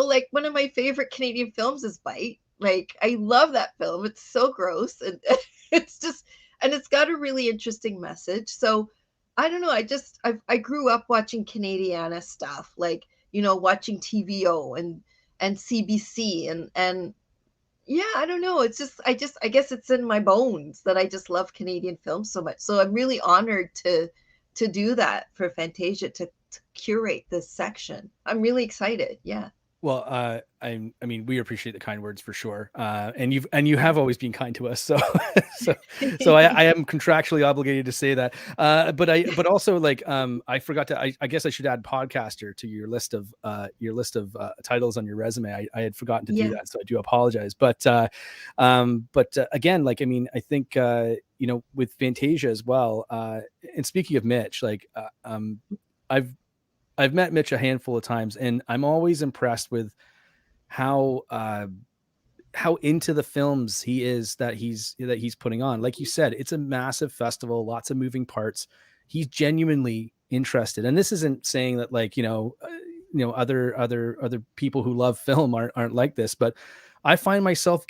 like one of my favorite Canadian films is Bite. Like, I love that film. It's so gross, and it's just, and it's got a really interesting message. So I don't know. I grew up watching Canadiana stuff, like, watching TVO and CBC, and yeah, I don't know. It's just, I guess it's in my bones that I just love Canadian films so much. So I'm really honored to do that for Fantasia, to curate this section. I'm really excited. Yeah. Well, I mean, we appreciate the kind words for sure, and you have always been kind to us. So, so I am contractually obligated to say that. But also, like, I forgot to. I guess I should add podcaster to your list of titles on your resume. I had forgotten to do that, so I do apologize. But again, like, I mean, I think with Fantasia as well. And speaking of Mitch, like, I've met Mitch a handful of times, and I'm always impressed with how into the films he is that he's putting on. Like you said, it's a massive festival, lots of moving parts. He's genuinely interested, and this isn't saying that, like, other people who love film aren't like this, but I find myself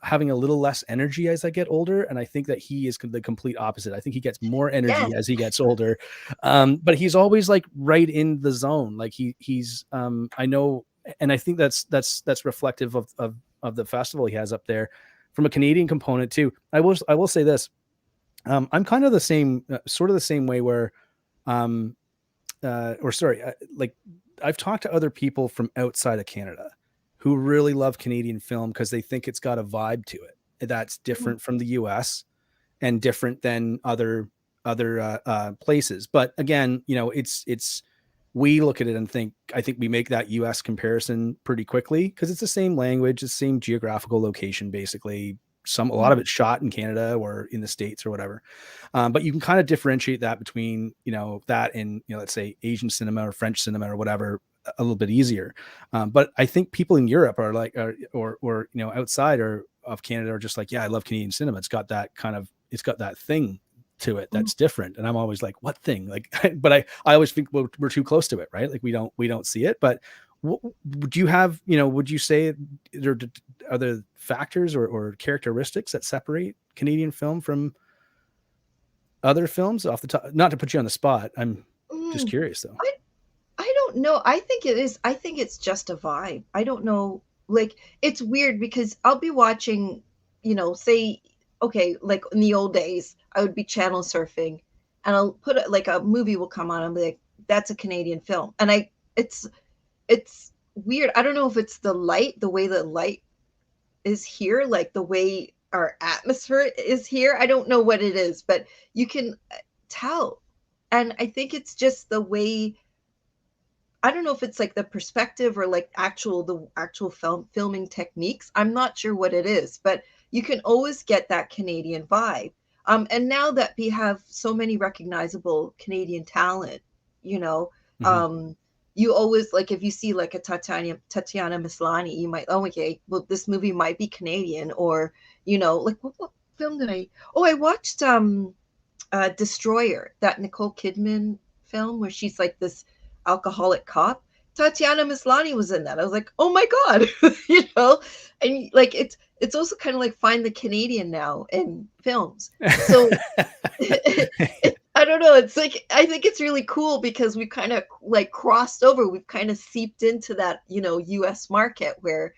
having a little less energy as I get older. And I think that he is the complete opposite. I think he gets more energy as he gets older. But he's always like right in the zone. Like he's I know, and I think that's reflective of the festival he has up there from a Canadian component too. I will say this. I'm kind of the same, sort of the same way where, like, I've talked to other people from outside of Canada who really love Canadian film because they think it's got a vibe to it that's different from the US and different than other places. But again, it's we look at it and I think we make that US comparison pretty quickly because it's the same language, the same geographical location, basically. A lot of it's shot in Canada or in the States or whatever. But you can kind of differentiate that between, that and, let's say Asian cinema or French cinema or whatever, a little bit easier. But I think people in Europe are like, or outside of Canada are just like, yeah, I love Canadian cinema. It's got that thing to it that's different. And I'm always like, what thing? Like, but I always think we're too close to it, right? Like we don't see it. But do you have, would you say there are there factors or characteristics that separate Canadian film from other films off the top? Not to put you on the spot. I'm just curious though. I don't know. I think it is. I think it's just a vibe. I don't know. Like, it's weird because I'll be watching, say, okay, like in the old days, I would be channel surfing and I'll put it, like, a movie will come on and be like, that's a Canadian film. And it's weird. I don't know if it's the way the light is here, like the way our atmosphere is here. I don't know what it is, but you can tell. And I think it's just the way, I don't know if it's like the perspective or like the actual filming techniques. I'm not sure what it is, but you can always get that Canadian vibe. And now that we have so many recognizable Canadian talent, you always, like, if you see like a Tatiana Maslany, you might, okay, well, this movie might be Canadian, or, like what film did I watched Destroyer, that Nicole Kidman film where she's like this alcoholic cop. Tatiana Maslany was in that. I was like, oh my God, and like it's also kind of like find the Canadian now in films. So I don't know. It's like, I think it's really cool because we kind of like crossed over. We've kind of seeped into that, US market where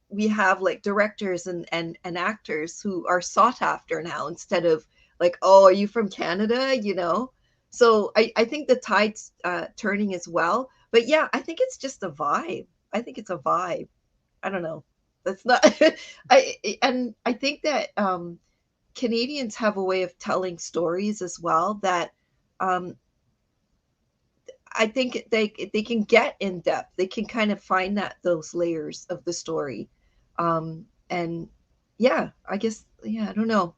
we have like directors and actors who are sought after now instead of like, oh, are you from Canada? So I think the tide's turning as well. But yeah, I think it's just a vibe. I think it's a vibe. I don't know. That's not I think that Canadians have a way of telling stories as well that I think they can get in depth. They can kind of find those layers of the story. And yeah, I guess, I don't know.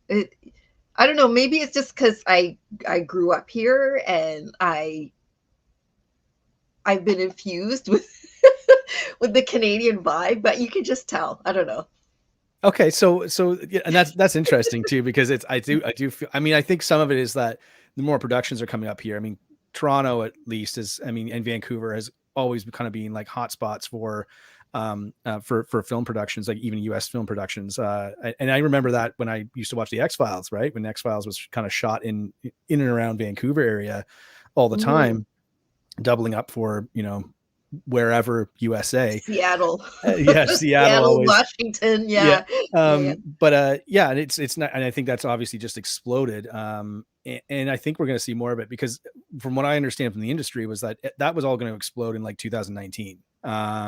I don't know. Maybe it's just because I grew up here and I've been infused with with the Canadian vibe, but you can just tell. I don't know. Okay, so yeah, and that's interesting too, because I do feel, I mean, I think some of it is that the more productions are coming up here. I mean, Toronto at least and Vancouver has always kind of been like hotspots for film productions, like even US film productions. And I remember that when I used to watch the X-Files, right? When X-Files was kind of shot in and around Vancouver area all the time, doubling up for, wherever USA. Seattle. Yeah, Seattle always. Washington. Yeah. But and it's not, and I think that's obviously just exploded. And I think we're going to see more of it, because from what I understand from the industry was that was all going to explode in like 2019,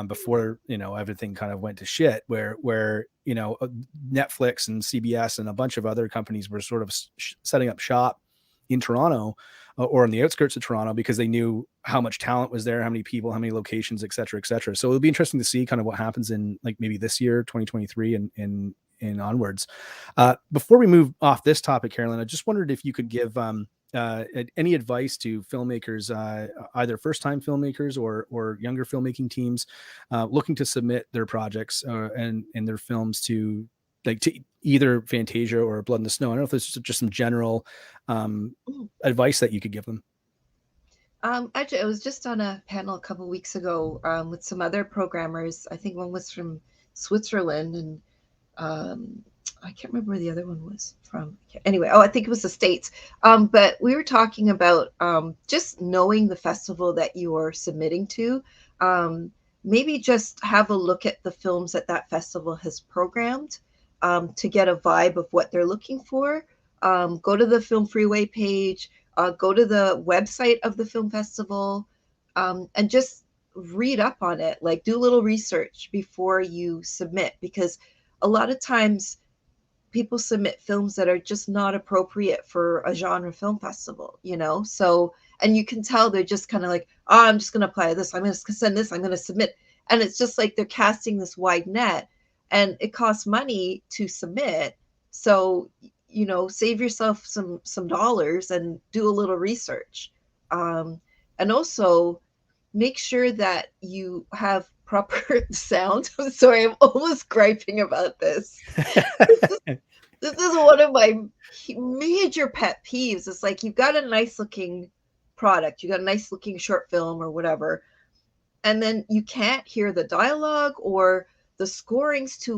before, everything kind of went to shit, where Netflix and CBS and a bunch of other companies were sort of setting up shop in Toronto, or on the outskirts of Toronto, because they knew how much talent was there, how many people, how many locations, et cetera, et cetera. So it'll be interesting to see kind of what happens in like maybe this year, 2023 and onwards. Before we move off this topic, Carolyn, I just wondered if you could give any advice to filmmakers, either first-time filmmakers or younger filmmaking teams looking to submit their projects and their films to either Fantasia or Blood in the Snow. I don't know if there's just some general advice that you could give them. Actually, I was just on a panel a couple of weeks ago with some other programmers. I think one was from Switzerland, and I can't remember where the other one was from. Anyway, I think it was the States. But we were talking about just knowing the festival that you are submitting to. Maybe just have a look at the films that festival has programmed to get a vibe of what they're looking for. Go to the Film Freeway page, go to the website of the film festival, and just read up on it. Like, do a little research before you submit, because a lot of times people submit films that are just not appropriate for a genre film festival, So, and you can tell they're just kind of like, oh, I'm just going to apply this. I'm going to send this. I'm going to submit. And it's just like they're casting this wide net, and it costs money to submit. So, save yourself some dollars and do a little research. And also make sure that you have proper sound. I'm sorry, I'm almost griping about this. This is one of my major pet peeves. It's like, you've got a nice looking product, you got a nice looking short film or whatever, and then you can't hear the dialogue, or the scoring's too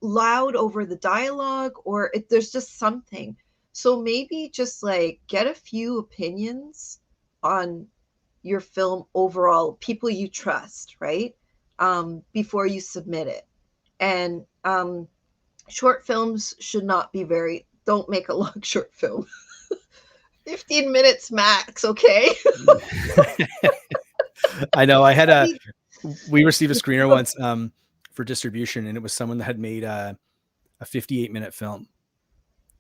loud over the dialogue, or there's just something. So maybe just like get a few opinions on your film overall, people you trust, right? Before you submit it. And short films should not be don't make a long short film. 15 minutes max, okay? I know. We received a screener once for distribution, and it was someone that had made a 58-minute film.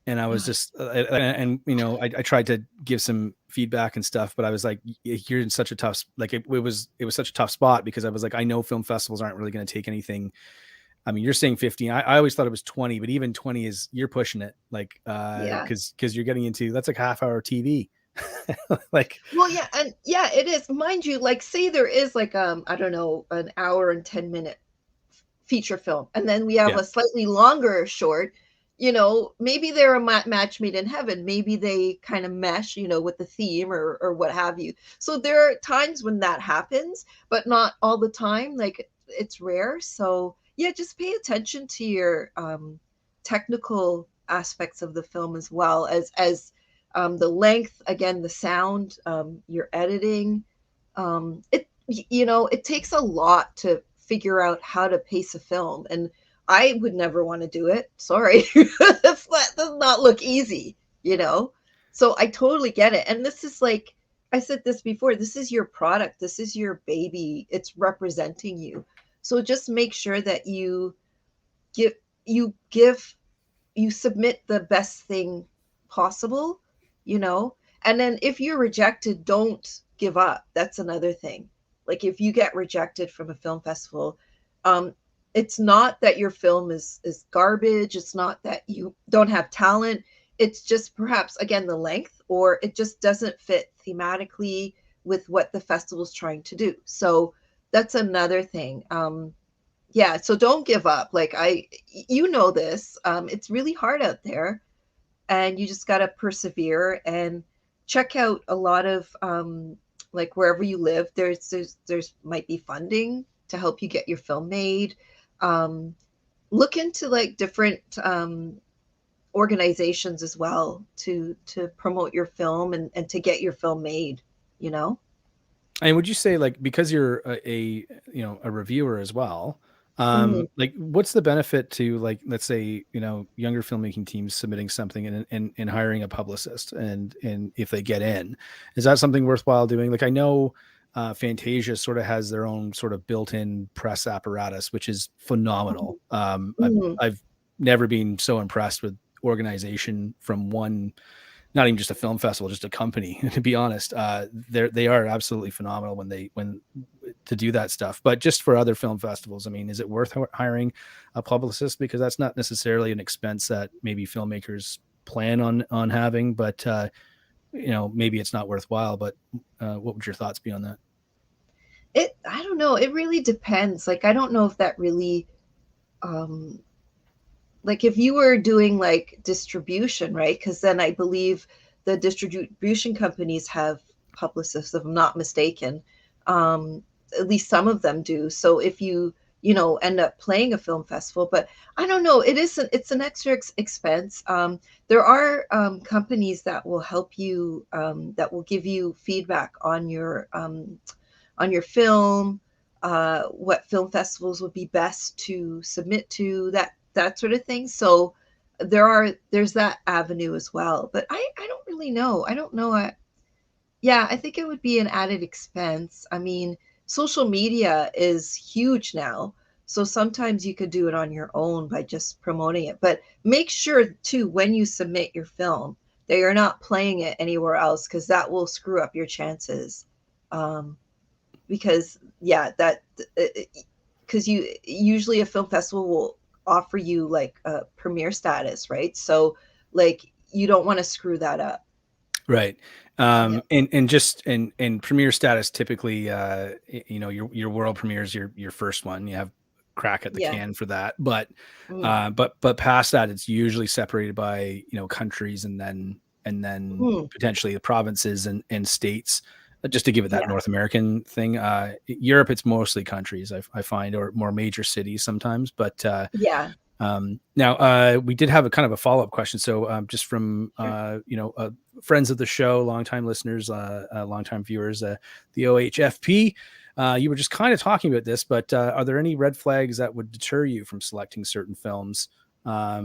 And I was just, I tried to give some feedback and stuff, but I was like, you're in such a tough, like it was such a tough spot, because I was like, I know film festivals aren't really going to take anything. I mean, you're saying 15. I always thought it was 20, but even 20 you're pushing it, like, because you're getting into, that's like half-hour TV. Like, well, yeah, and yeah, it is. Mind you, like, say there is like I don't know, an hour and 10-minute feature film, and then we have a slightly longer short. maybe they're a match made in heaven. Maybe they kind of mesh, with the theme or what have you. So there are times when that happens, but not all the time. Like, it's rare. So yeah, just pay attention to your technical aspects of the film, as well as the length, again, the sound, your editing. It takes a lot to figure out how to pace a film, and I would never want to do it. Sorry. That does not look easy, So I totally get it. And this is, like I said this before, this is your product. This is your baby. It's representing you. So just make sure that you submit the best thing possible, and then if you're rejected, don't give up. That's another thing. Like, if you get rejected from a film festival, it's not that your film is garbage. It's not that you don't have talent. It's just perhaps, again, the length, or it just doesn't fit thematically with what the festival's trying to do. So that's another thing. Yeah, so don't give up. Like, this, it's really hard out there, and you just got to persevere and check out a lot of, like, wherever you live, there's might be funding to help you get your film made. Look into, like, different organizations as well to promote your film and to get your film made, And would you say, like, because you're a reviewer as well, like, what's the benefit to, like, let's say, younger filmmaking teams submitting something and hiring a publicist, and if they get in, is that something worthwhile doing? Like, I know Fantasia sort of has their own sort of built-in press apparatus, which is phenomenal. I've never been so impressed with organization from one, not even just a film festival, just a company, to be honest. They are absolutely phenomenal when to do that stuff. But just for other film festivals, I mean, is it worth hiring a publicist? Because that's not necessarily an expense that maybe filmmakers plan on having, but maybe it's not worthwhile. But what would your thoughts be on that? I don't know. It really depends. Like, I don't know if that really, like, if you were doing, like, distribution, right? Because then I believe the distribution companies have publicists, if I'm not mistaken. At least some of them do. So if you end up playing a film festival, but I don't know, it's an extra expense. There are companies that will help you, that will give you feedback on your film, what film festivals would be best to submit to, that sort of thing. So there's that avenue as well. But I don't really know. I don't know. I think it would be an added expense. I mean, social media is huge now. So sometimes you could do it on your own by just promoting it. But make sure, too, when you submit your film, that you're not playing it anywhere else, because that will screw up your chances. Because usually a film festival will offer you, like, a premiere status, right? So, like, you don't want to screw that up. Right. And premiere status, typically, your world premieres, your first one, you have crack at the can for that. But past that, it's usually separated by, countries, and then potentially the provinces and states, just to give it that North American thing. Europe, it's mostly countries, I find, or more major cities sometimes. But now we did have a kind of a follow-up question. So just from friends of the show, longtime listeners, longtime viewers, the OHFP, you were just kind of talking about this, but are there any red flags that would deter you from selecting certain films? I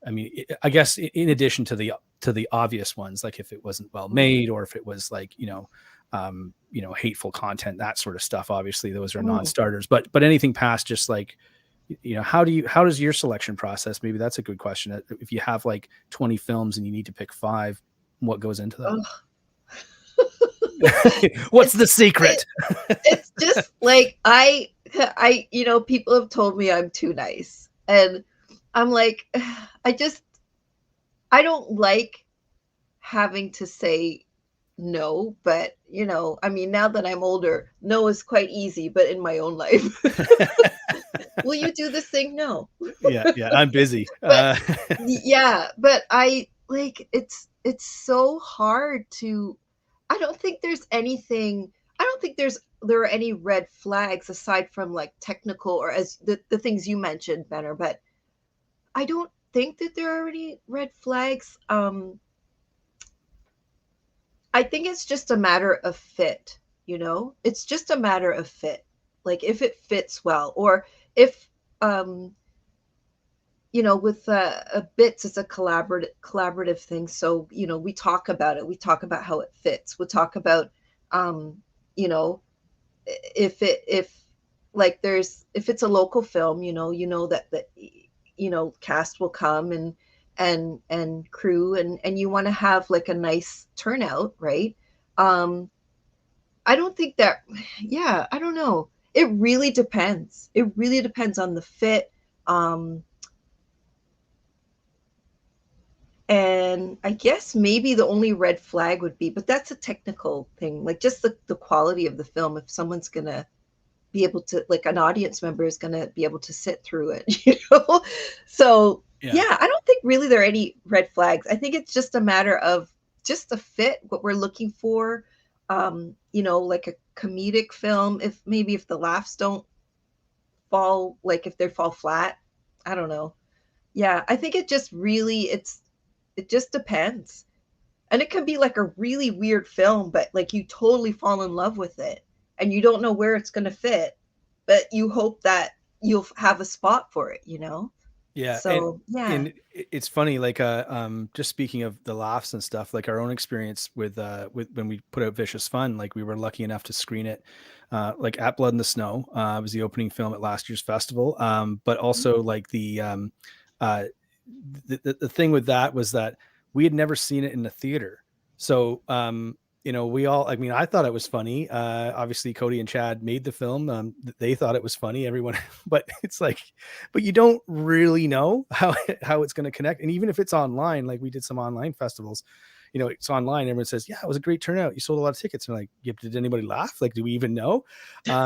mean, I guess in addition to the obvious ones, like if it wasn't well made, or if it was, like, hateful content, that sort of stuff. Obviously, those are non-starters. But anything past just, like, how does your selection process? Maybe that's a good question. If you have, like, 20 films and you need to pick 5, what goes into that? What's the secret? It's just like, I people have told me I'm too nice, and I'm like, I don't like having to say no, but I mean, now that I'm older, no is quite easy, but in my own life. Will you do this thing? No. Yeah, I'm busy. But yeah, but I like it's so hard to. I don't think there's anything. I don't think there are any red flags aside from like technical or as the things you mentioned, Benner. But I don't think that there are any red flags. I think it's just a matter of fit. It's just a matter of fit. Like if it fits well, or if with bits, it's a collaborative thing. So, we talk about it. We talk about how it fits. We'll talk about, if it's a local film, that cast will come and crew and you want to have like a nice turnout, right? I don't think that, yeah, I don't know. It really depends. It really depends on the fit. And I guess maybe the only red flag would be, but that's a technical thing, like just the quality of the film. If someone's going to be able to, like an audience member is going to be able to sit through it, So yeah, I don't think really there are any red flags. I think it's just a matter of just the fit, what we're looking for. Like a comedic film, if the laughs don't fall, like if they fall flat, I don't know. Yeah, I think it just really, it just depends. And it can be like a really weird film, but like you totally fall in love with it and you don't know where it's going to fit, but you hope that you'll have a spot for it, Yeah. So, and it's funny, like, just speaking of the laughs and stuff, like our own experience with when we put out Vicious Fun, like we were lucky enough to screen it, like at Blood in the Snow, it was the opening film at last year's festival. But also like the thing with that was that we had never seen it in the theater. So, we all, I mean, I thought it was funny. Obviously Cody and Chad made the film. They thought it was funny, everyone, but it's like, but you don't really know how it's going to connect. And even if it's online, like we did some online festivals, it's online. Everyone says, yeah, it was a great turnout. You sold a lot of tickets. And like, yeah, did anybody laugh? Like, do we even know?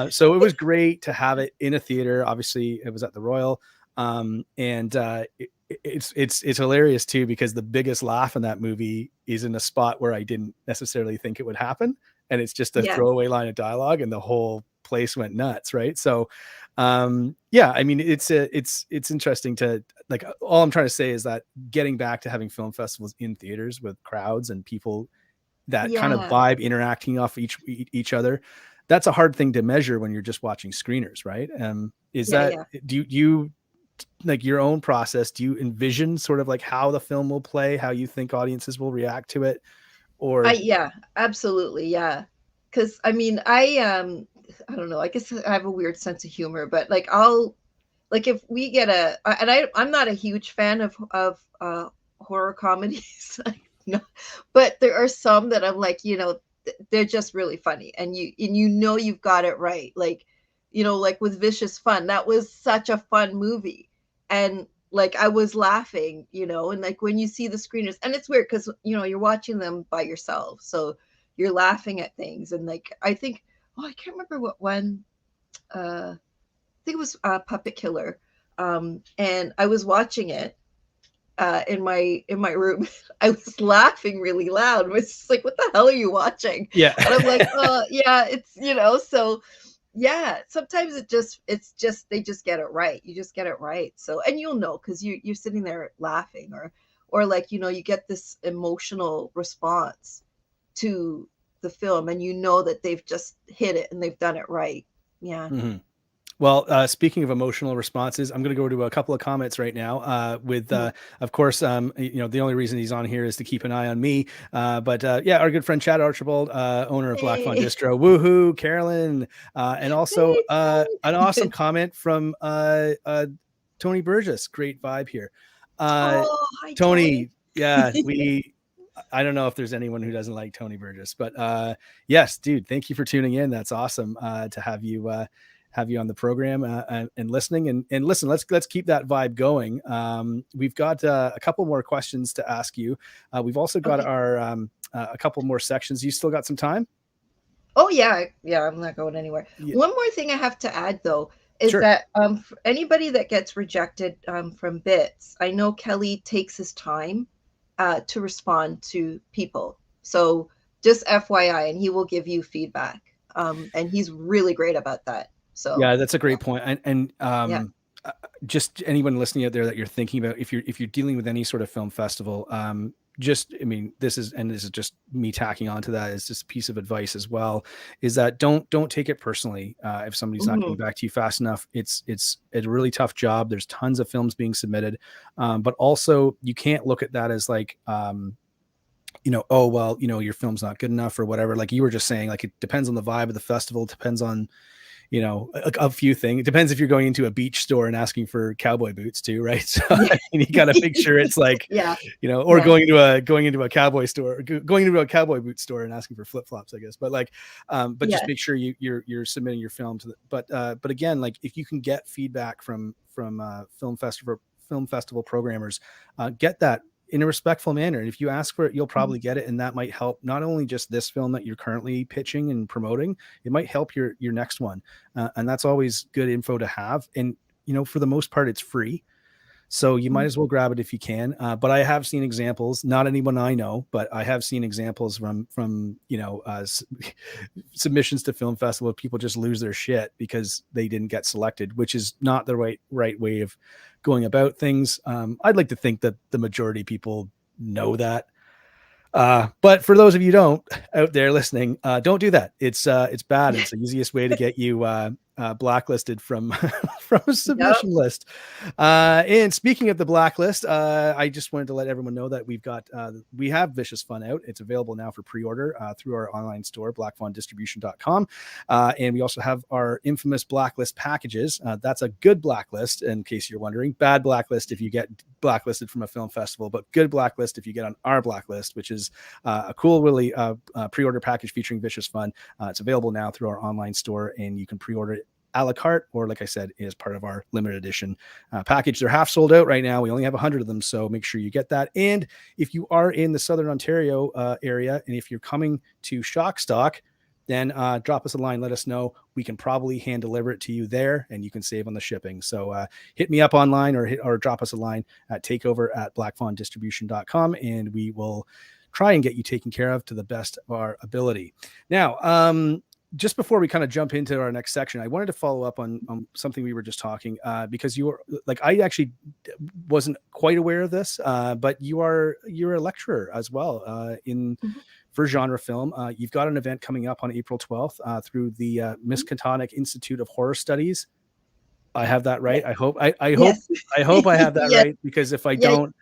So it was great to have it in a theater. Obviously it was at the Royal. It's hilarious too, because the biggest laugh in that movie is in a spot where I didn't necessarily think it would happen. And it's just a throwaway line of dialogue and the whole place went nuts. Right. So, I mean, it's interesting to, like, all I'm trying to say is that getting back to having film festivals in theaters with crowds and people that kind of vibe interacting off each other, that's a hard thing to measure when you're just watching screeners. Right. Do you like your own process, do you envision sort of like how the film will play, how you think audiences will react to it? Or yeah, absolutely. Yeah. Cause I mean, I don't know, I guess I have a weird sense of humor, but like if we get I'm not a huge fan of horror comedies. No, but there are some that I'm like, they're just really funny and you've got it right. Like, like with Vicious Fun, that was such a fun movie. And like, I was laughing, and like when you see the screeners, and it's weird because, you're watching them by yourself. So you're laughing at things. And like, I think, I can't remember what one, I think it was Puppet Killer. And I was watching it in my room. I was laughing really loud. It was just like, what the hell are you watching? Yeah. And I'm like, yeah, it's, so yeah, sometimes they just get it right. You just get it right. So, and you'll know, cause you're sitting there laughing or like, you get this emotional response to the film and that they've just hit it and they've done it right. Yeah. Mm-hmm. Well, speaking of emotional responses, I'm going to go to a couple of comments right now with, of course, the only reason he's on here is to keep an eye on me. But our good friend Chad Archibald, owner of Black Fawn Distro, woohoo, Carolyn, and also an awesome comment from Tony Burgess. Great vibe here. Hi, Tony. Yeah, I don't know if there's anyone who doesn't like Tony Burgess, but yes, dude, thank you for tuning in. That's awesome to have you on the program and listening and listen, let's keep that vibe going. We've got a couple more questions to ask you. We've also got our a couple more sections. You still got some time? Oh yeah. I'm not going anywhere. Yeah. One more thing I have to add though, is Sure. that for anybody that gets rejected from bits, I know Kelly takes his time to respond to people. So just FYI, and he will give you feedback. And he's really great about that. So Yeah, that's a great point. And yeah. Just anyone listening out there that you're thinking about, if you're dealing with any sort of film festival, this is just me tacking onto that as just a piece of advice as well, is that don't take it personally if somebody's not getting back to you fast enough. It's a really tough job. There's tons of films being submitted, but also you can't look at that as like, oh, well, your film's not good enough or whatever. Like you were just saying, like, it depends on the vibe of the festival. It depends on, a few things. It depends if you're going into a beach store and asking for cowboy boots too, right? So you got to make sure it's like, or going into a cowboy store, going into a cowboy boot store and asking for flip flops, I guess. But like, just make sure you're submitting your film to the. But again, like if you can get feedback from film festival programmers, get that in a respectful manner. And if you ask for it, you'll probably get it. And that might help not only just this film that you're currently pitching and promoting, it might help your next one. And that's always good info to have. And, for the most part, it's free. So you might as well grab it if you can. But I have seen examples, not anyone I know, but I have seen examples from submissions to film festival. People just lose their shit because they didn't get selected, which is not the right way of going about things. I'd like to think that the majority of people know that. But for those of you don't out there listening, don't do that. It's bad. It's the easiest way to get you blacklisted from a submission list. And speaking of the blacklist, I just wanted to let everyone know that we have Vicious Fun out. It's available now for pre-order through our online store, blackfawndistribution.com. And we also have our infamous blacklist packages. That's a good blacklist, in case you're wondering. Bad blacklist if you get blacklisted from a film festival, but good blacklist if you get on our blacklist, which is a cool, really pre-order package featuring Vicious Fun. It's available now through our online store, and you can pre-order it a la carte, or like I said, is part of our limited edition package. They're half sold out right now. We only have 100 of them, so make sure you get that. And if you are in the Southern Ontario area, and if you're coming to Shockstock, then drop us a line. Let us know. We can probably hand deliver it to you there, and you can save on the shipping. So hit me up online or drop us a line at takeover@blackfawndistribution.com, and we will try and get you taken care of to the best of our ability. Now, just before we kind of jump into our next section, I wanted to follow up on something we were just talking, because you were like, I actually wasn't quite aware of this, but you're a lecturer as well for genre film. You've got an event coming up on April 12th through the Miskatonic Institute of Horror Studies. I have that right. I hope I have that right, because if I don't,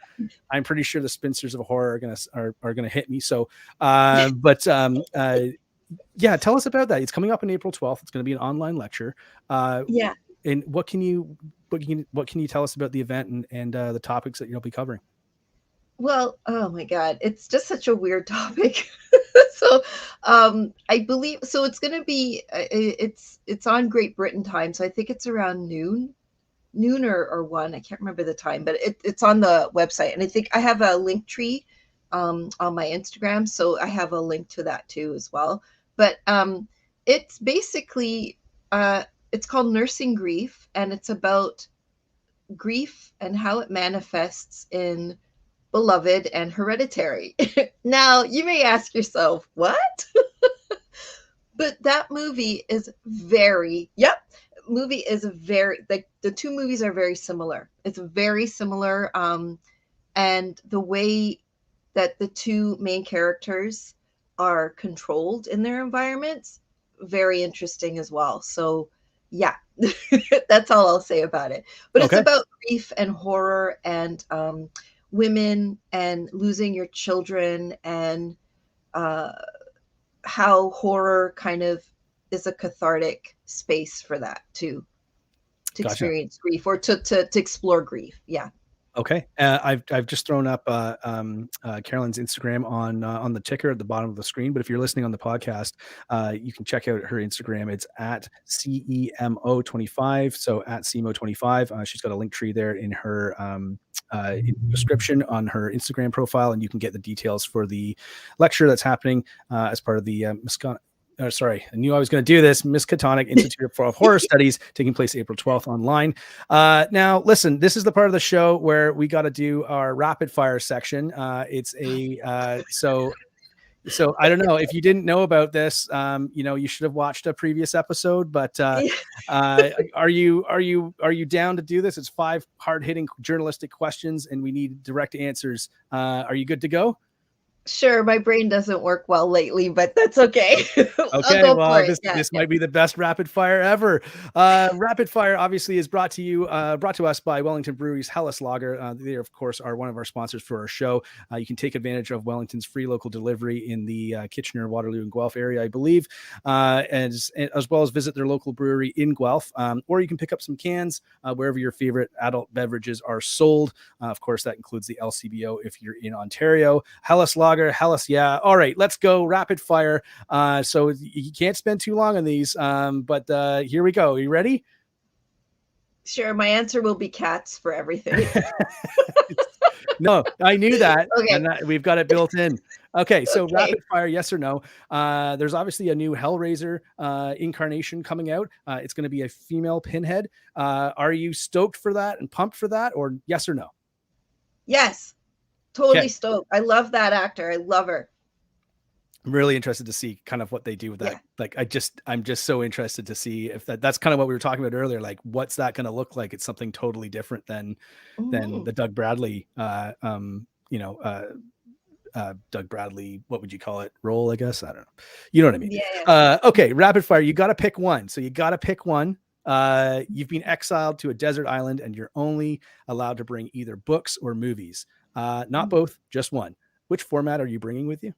I'm pretty sure the spinsters of horror are gonna hit me. So, yeah, tell us about that. It's coming up on April 12th. It's going to be an online lecture. And what can you tell us about the event and the topics that you'll be covering? Well, oh my God, it's just such a weird topic. So, I believe so. It's going to be it's on Great Britain time, so I think it's around noon or 1. I can't remember the time, but it's on the website, and I think I have a link tree on my Instagram, so I have a link to that too as well. But it's basically it's called Nursing Grief, and it's about grief and how it manifests in Beloved and Hereditary. Now, you may ask yourself, what? But that movie is the two movies are very similar. It's very similar. And the way that the two main characters are controlled in their environments, very interesting as well. So yeah, that's all I'll say about it. But It's about grief and horror and women and losing your children, and how horror kind of is a cathartic space for that to experience grief, or to explore grief. Yeah. Okay. I've just thrown up Carolyn's Instagram on the ticker at the bottom of the screen. But if you're listening on the podcast, you can check out her Instagram. It's at CEMO25. So at CEMO25. She's got a link tree there in her description on her Instagram profile, and you can get the details for the lecture that's happening as part of the sorry, I knew I was going to do this. Miskatonic Institute for Horror Studies, taking place April 12th online. Now, listen, this is the part of the show where we got to do our rapid fire section. It's a so I don't know if you didn't know about this. You should have watched a previous episode. But are you down to do this? It's 5 hard-hitting journalistic questions, and we need direct answers. Are you good to go? Sure, my brain doesn't work well lately, but that's okay. Okay, well, this might be the best rapid fire ever. Rapid fire obviously is brought to us by Wellington Brewery's Helles Lager. They, of course, are one of our sponsors for our show. You can take advantage of Wellington's free local delivery in the Kitchener, Waterloo, and Guelph area, I believe, as well as visit their local brewery in Guelph. Or you can pick up some cans wherever your favorite adult beverages are sold. Of course, that includes the LCBO if you're in Ontario. Helles Lager. Helles, yeah. All right, let's go rapid fire. So you can't spend too long on these, but here we go. Are you ready? Sure. My answer will be cats for everything. No, I knew that, Okay. and we've got it built in. Okay, so rapid fire, yes or no. There's obviously a new Hellraiser incarnation coming out. It's going to be a female Pinhead. Are you stoked for that and pumped for that, or yes or no? Yes. Totally stoked. I love that actor. I love her. I'm really interested to see kind of what they do with that. Yeah. Like, I'm just so interested to see if that's kind of what we were talking about earlier. Like, what's that going to look like? It's something totally different than the Doug Bradley, Doug Bradley, what would you call it? Role, I guess. I don't know. You know what I mean? Yeah. Okay. Rapid fire. You got to pick one. So you got to pick one. You've been exiled to a desert island and you're only allowed to bring either books or movies. Not both, just one. Which format are you bringing with you?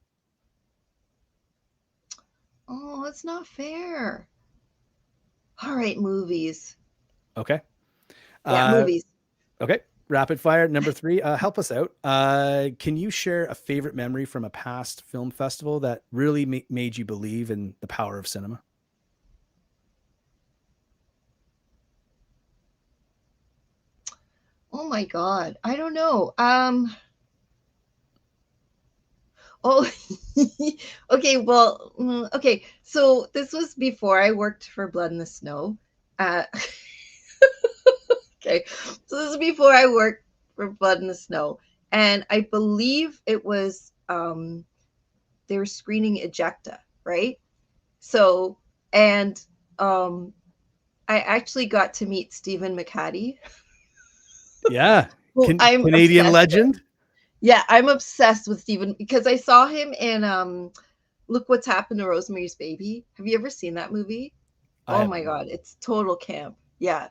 Oh, that's not fair. All right, movies. Okay. Yeah, movies. Okay. Rapid fire. Number 3. Help us out. Can you share a favorite memory from a past film festival that really made you believe in the power of cinema? Oh my God. I don't know. Okay. Well, okay. So this was before I worked for Blood in the Snow. Okay. So this is before I worked for Blood in the Snow. And I believe it was, they were screening Ejecta, right? So, and I actually got to meet Stephen McHattie. Yeah. Canadian legend. Yeah, I'm obsessed with Stephen because I saw him in Look What's Happened to Rosemary's Baby. Have you ever seen that movie? Oh my God, it's total camp. Yeah.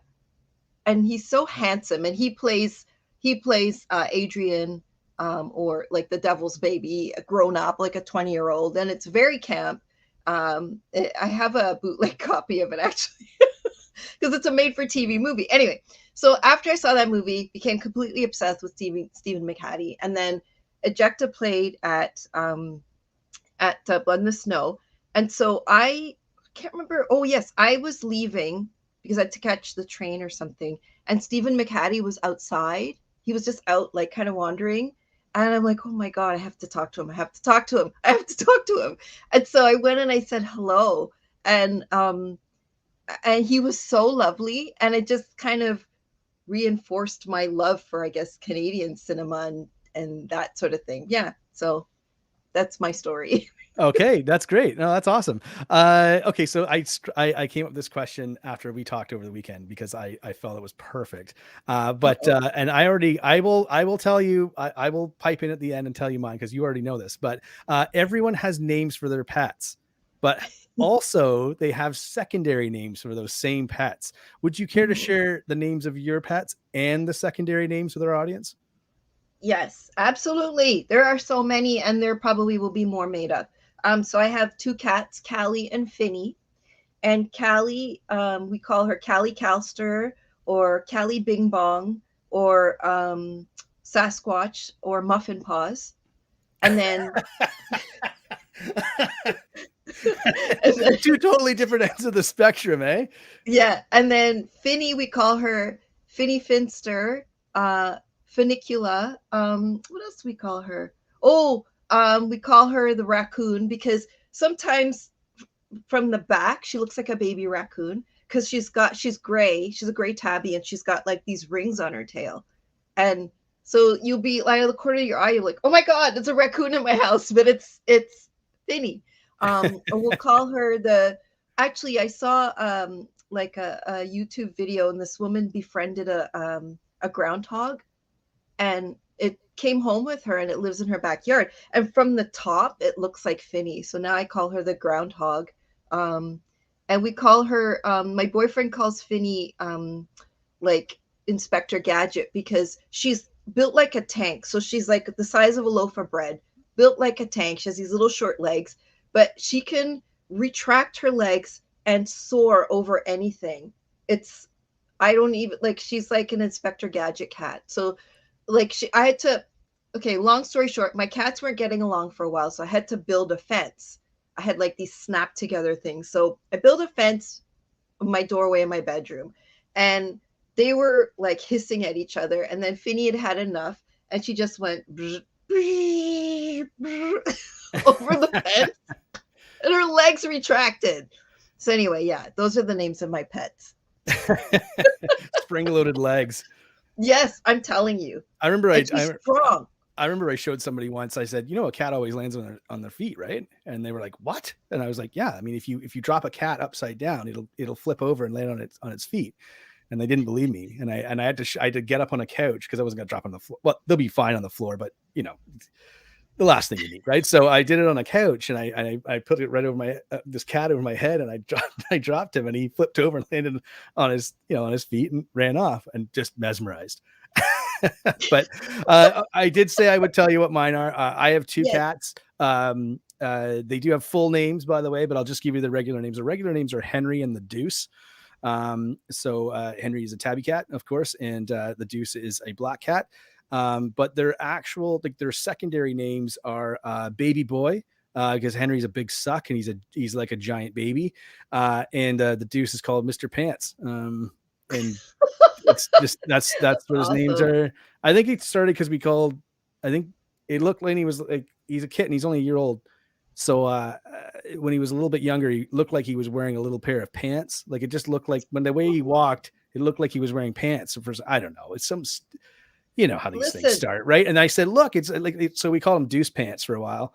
And he's so handsome, and he plays Adrian, or like the devil's baby, grown up, like a 20-year-old, and it's very camp. I have a bootleg copy of it actually, because it's a made-for-TV movie. Anyway, so after I saw that movie, became completely obsessed with Stephen McHattie, and then Ejecta played at Blood in the Snow, and so I can't remember. Oh yes, I was leaving because I had to catch the train or something, and Stephen McHattie was outside. He was just out, like kind of wandering, and I'm like, oh my God, I have to talk to him. I have to talk to him. I have to talk to him. And so I went and I said hello, and he was so lovely, and it just kind of reinforced my love for, I guess, Canadian cinema and that sort of thing. Yeah. So that's my story. Okay, that's great. No, that's awesome. Okay, so I came up with this question after we talked over the weekend because I felt it was perfect. And I will tell you, I will pipe in at the end and tell you mine because you already know this. But everyone has names for their pets, but also they have secondary names for those same pets. Would you care to share the names of your pets and the secondary names with our audience? Yes, absolutely. There are so many, and there probably will be more made up. So I have 2 cats, Callie and Finny. And Callie, we call her Callie Calster, or Callie Bing Bong, or Sasquatch, or Muffin Paws. And then 2 totally different ends of the spectrum, eh? Yeah. And then Finny, we call her Finny Finster, Funicula. What else do we call her? We call her the raccoon because sometimes from the back, she looks like a baby raccoon because she's gray. She's a gray tabby, and she's got like these rings on her tail. And so you'll be like, out of the corner of your eye, you're like, oh my God, there's a raccoon in my house, but it's Finny. And we'll call her actually, I saw like a YouTube video, and this woman befriended a groundhog, and it came home with her, and it lives in her backyard. And from the top, it looks like Finny. So now I call her the groundhog. And we call her, my boyfriend calls Finny like Inspector Gadget, because she's built like a tank. So she's like the size of a loaf of bread, built like a tank. She has these little short legs, but she can retract her legs and soar over anything. I don't even like, she's like an Inspector Gadget cat. So like long story short, my cats weren't getting along for a while, so I had to build a fence. I had like these snap together things. So I built a fence on my doorway in my bedroom, and they were like hissing at each other. And then Finny had enough, and she just went over the fence, and her legs retracted. So anyway, yeah, those are the names of my pets. Spring-loaded legs. Yes, I'm telling you. I remember strong. I remember I showed somebody once, I said, a cat always lands on their feet, right? And they were like, what? And I was like, yeah, I mean, if you drop a cat upside down, it'll flip over and land on its feet. And they didn't believe me. And I had to get up on a couch because I wasn't going to drop on the floor. Well, they'll be fine on the floor, but the last thing you need, right? So I did it on a couch, and I put it right over this cat over my head, and I dropped him, and he flipped over and landed on his feet and ran off, and just mesmerized. But I did say I would tell you what mine are. I have two cats. They do have full names, by the way, but I'll just give you the regular names. The regular names are Henry and the Deuce. So Henry is a tabby cat, of course, and the Deuce is a black cat. But their their secondary names are Baby Boy, because Henry's a big suck, and he's like a giant baby. And the Deuce is called Mr. Pants. And it's just that's what his names are. I think it started because I think it looked like he was like, he's a kitten, he's only a year old. So when he was a little bit younger, he looked like he was wearing a little pair of pants. Like, it just looked like, when the way he walked, it looked like he was wearing pants. So I don't know. It's some, how these things start, right? And I said, look, it's like, so we call him Deuce Pants for a while.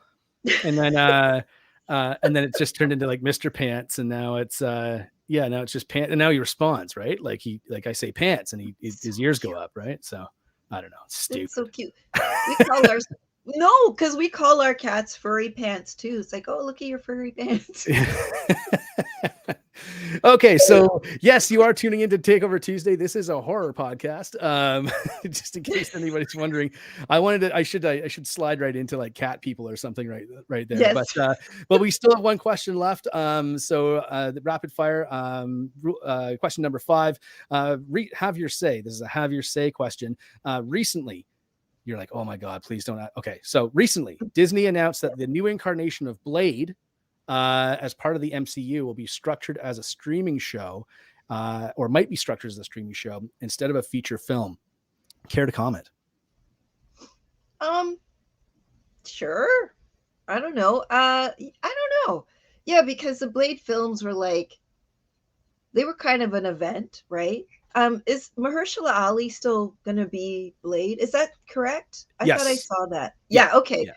And then it just turned into like Mr. Pants. And now it's, now it's just pants. And now he responds, right? Like I say pants, and his ears go up, right? So I don't know. It's stupid. It's so cute. We call ours, no, because we call our cats furry pants too. It's like, oh, look at your furry pants. Okay, so yes, you are tuning into Takeover Tuesday. This is a horror podcast. Just in case anybody's wondering, I should slide right into like cat people or something right there. Yes. But we still have one question left. So the rapid fire question number 5. Have your say. This is a have your say question. Recently, you're like, oh my God, please don't. Okay, so recently, Disney announced that the new incarnation of Blade, as part of the MCU, will be structured as a streaming show, or might be structured as a streaming show instead of a feature film. Care to comment? Sure. I don't know. I don't know. Yeah, because the Blade films were they were kind of an event, right? Is Mahershala Ali still gonna be Blade? Is that correct? I thought I saw that. Yeah. Okay. Yeah.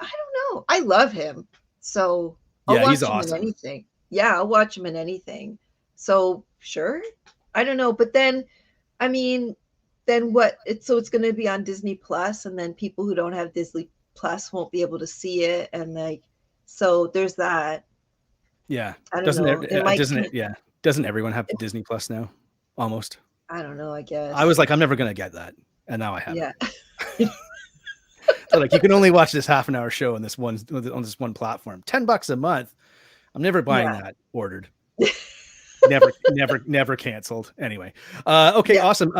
I don't know. I love him, so I'll watch him in anything. Yeah, I'll watch him in anything. So sure. I don't know, but then, I mean, then what? It's going to be on Disney Plus, and then people who don't have Disney Plus won't be able to see it, and so there's that. Yeah. Doesn't everyone have Disney Plus now? Almost. I don't know, I guess. I was like, I'm never going to get that. And now I have it. So you can only watch this half an hour show on this one platform. $10 a month. I'm never buying that ordered. never canceled. Anyway, okay, yeah. Awesome.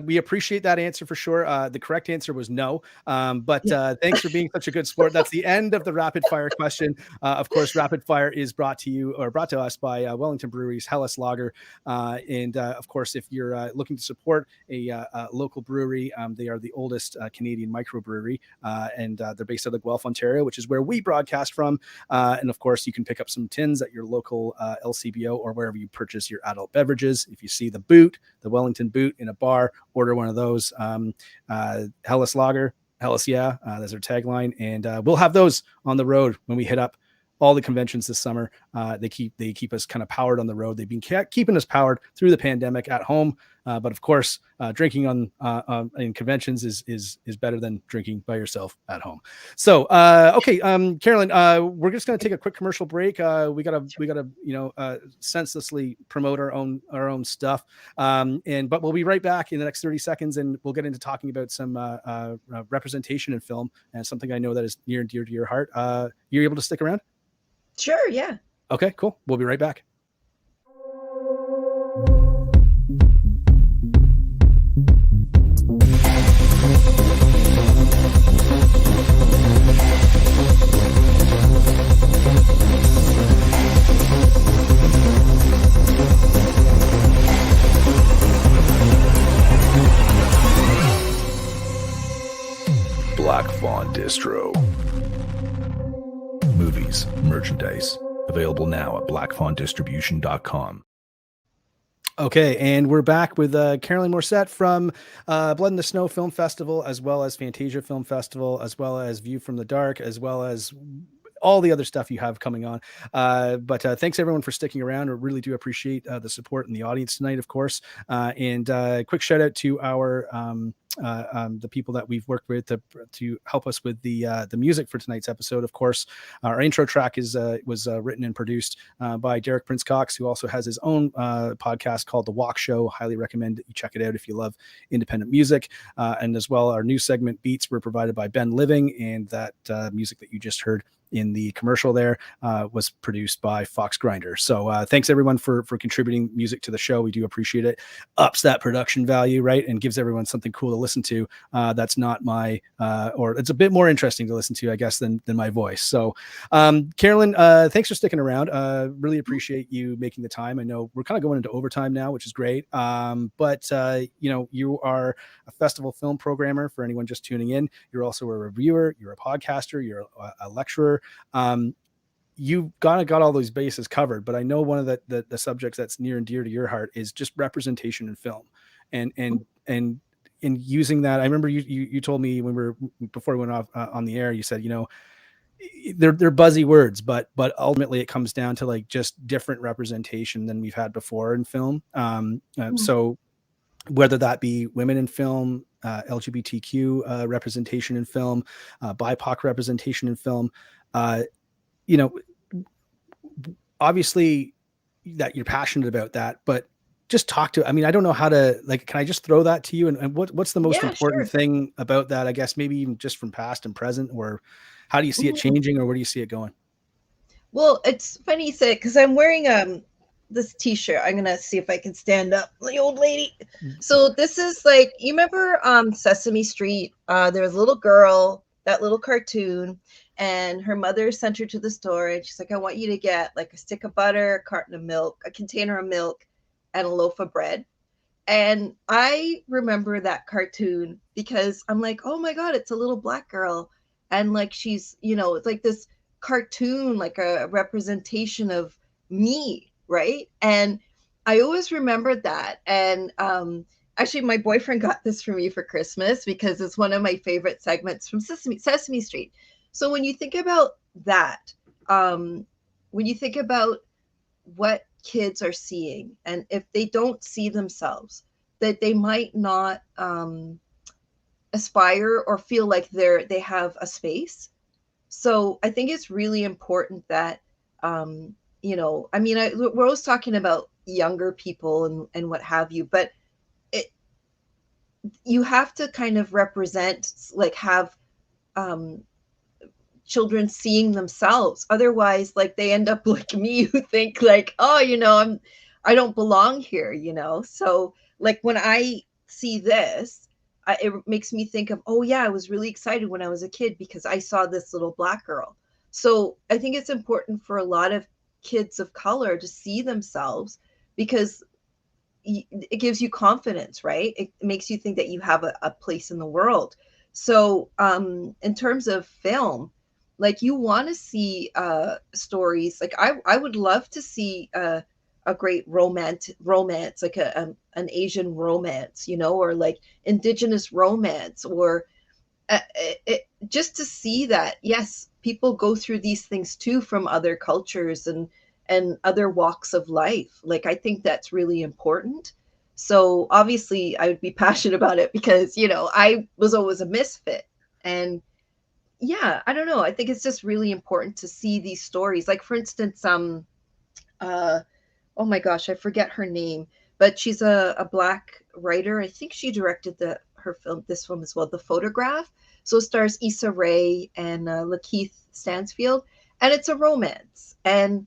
We appreciate that answer for sure. The correct answer was no, but thanks for being such a good sport. That's the end of the rapid fire question. Of course, rapid fire is brought to us by Wellington Brewery's Hellas Lager, and of course, if you're looking to support a local brewery, they are the oldest Canadian microbrewery, and they're based out of Guelph, Ontario, which is where we broadcast from. And of course, you can pick up some tins at your local LCBO or wherever you purchase your adult beverages. If you see the Wellington boot in a bar, order one of those. Hellas Lager, Hellas, yeah, that's our tagline, and we'll have those on the road when we hit up all the conventions this summer. They keep us kind of powered on the road. They've been keeping us powered through the pandemic at home. But of course, drinking in conventions is better than drinking by yourself at home. So, okay, Carolyn, we're just going to take a quick commercial break. We gotta senselessly promote our own stuff. But we'll be right back in the next 30 seconds, and we'll get into talking about some representation in film, and something I know that is near and dear to your heart. You're able to stick around? Sure, yeah. Okay, cool. We'll be right back. Black Fawn Distro. Movies, merchandise, available now at blackfawndistribution.com. Okay, and we're back with Carolyn Mauricette from Blood in the Snow Film Festival, as well as Fantasia Film Festival, as well as View from the Dark, as well as all the other stuff you have coming on. But thanks everyone for sticking around. I really do appreciate the support in the audience tonight, of course. And quick shout out to our the people that we've worked with to help us with the music for tonight's episode. Of course, our intro track was written and produced by Derek Prince Cox, who also has his own podcast called The Walk Show. Highly recommend that you check it out if you love independent music. And as well, our new segment beats were provided by Ben Living, and that music that you just heard in the commercial there was produced by Fox Grinder. So thanks everyone for contributing music to the show. We do appreciate it. Ups that production value, right? And gives everyone something cool to listen to. That's not my, or it's a bit more interesting to listen to, I guess, than my voice. So Carolyn, thanks for sticking around. Really appreciate you making the time. I know we're kind of going into overtime now, which is great. But you are a festival film programmer for anyone just tuning in. You're also a reviewer, you're a podcaster, you're a lecturer. You've got all those bases covered, but I know one of the subjects that's near and dear to your heart is just representation in film, and in using that. I remember you told me before we went off on the air, you said, they're buzzy words, but ultimately it comes down to like just different representation than we've had before in film. So whether that be women in film, LGBTQ representation in film, BIPOC representation in film, obviously that you're passionate about that, but just talk to, I don't know how to, can I just throw that to you? And what's the most important thing about that? I guess maybe even just from past and present, or how do you see it changing, or where do you see it going? Well, it's funny you say it, because I'm wearing this t-shirt. I'm gonna see if I can stand up, the old lady. So this is you remember Sesame Street? There was a little girl, that little cartoon, and her mother sent her to the store, and she's like, I want you to get a stick of butter, a carton of milk, a container of milk, and a loaf of bread. And I remember that cartoon because I'm like, oh my God, it's a little black girl. And she's, it's like this cartoon, like a representation of me, right? And I always remembered that. And actually, my boyfriend got this for me for Christmas because it's one of my favorite segments from Sesame Street. So when you think about that, when you think about what kids are seeing, and if they don't see themselves, that they might not aspire or feel like they have a space. So I think it's really important that, we're always talking about younger people and what have you, but you have to kind of represent, have children seeing themselves. Otherwise, they end up like me, who think I don't belong here, So like when I see this, it makes me think of, oh yeah, I was really excited when I was a kid because I saw this little Black girl. So I think it's important for a lot of kids of color to see themselves, because it gives you confidence, right? It makes you think that you have a place in the world. So in terms of film, like you want to see stories, like I would love to see a great romance, like an Asian romance, or like Indigenous romance, or just to see that, yes, people go through these things too from other cultures and other walks of life. Like, I think that's really important. So obviously I would be passionate about it because, I was always a misfit. And yeah, I don't know. I think it's just really important to see these stories. Like, for instance, oh my gosh, I forget her name, but she's a Black writer. I think she directed this film as well, The Photograph. So it stars Issa Rae and Lakeith Stansfield, and it's a romance. And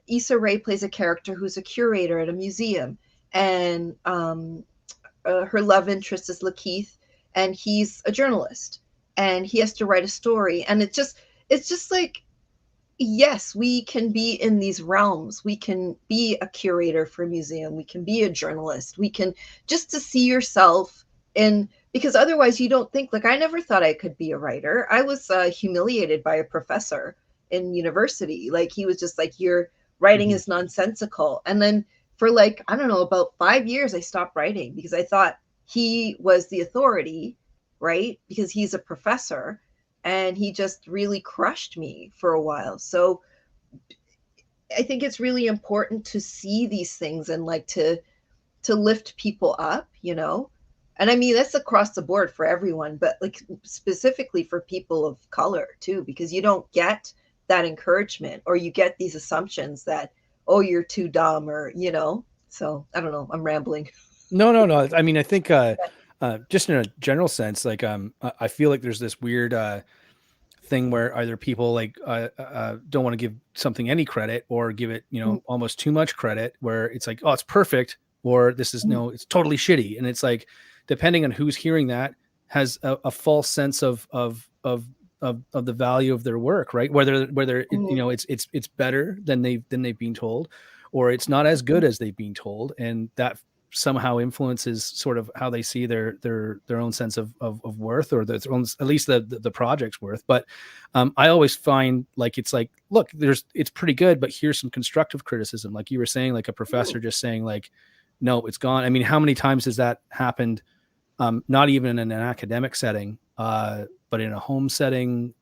Issa Rae plays a character who's a curator at a museum, and her love interest is Lakeith, and he's a journalist, and he has to write a story. And it's just like, yes, we can be in these realms. We can be a curator for a museum. We can be a journalist. We can just to see yourself in, because otherwise you don't think, like, I never thought I could be a writer. I was humiliated by a professor in university. Like, he was just like, your writing is nonsensical. And then for like, I don't know, about 5 years, I stopped writing because I thought he was the authority, right? Because he's a professor. And he just really crushed me for a while. So I think it's really important to see these things and like to lift people up, And I mean, that's across the board for everyone, but like specifically for people of color too, because you don't get that encouragement, or you get these assumptions that, oh, you're too dumb, or, So I don't know. I'm rambling. No. I mean, I think just in a general sense, like I feel like there's this weird thing where either people like don't want to give something any credit, or give it almost too much credit, where it's like, oh, it's perfect, or this is no, it's totally shitty. And it's like, depending on who's hearing that, has a false sense of the value of their work, right? Whether it's better than they've been told, or it's not as good as they've been told, and that somehow influences sort of how they see their own sense of worth, or their own, at least the project's worth. But I always find like, it's like, look, it's pretty good, but here's some constructive criticism. Like you were saying, like a professor just saying like, no, it's gone. I mean, how many times has that happened? Not even in an academic setting, but in a home setting,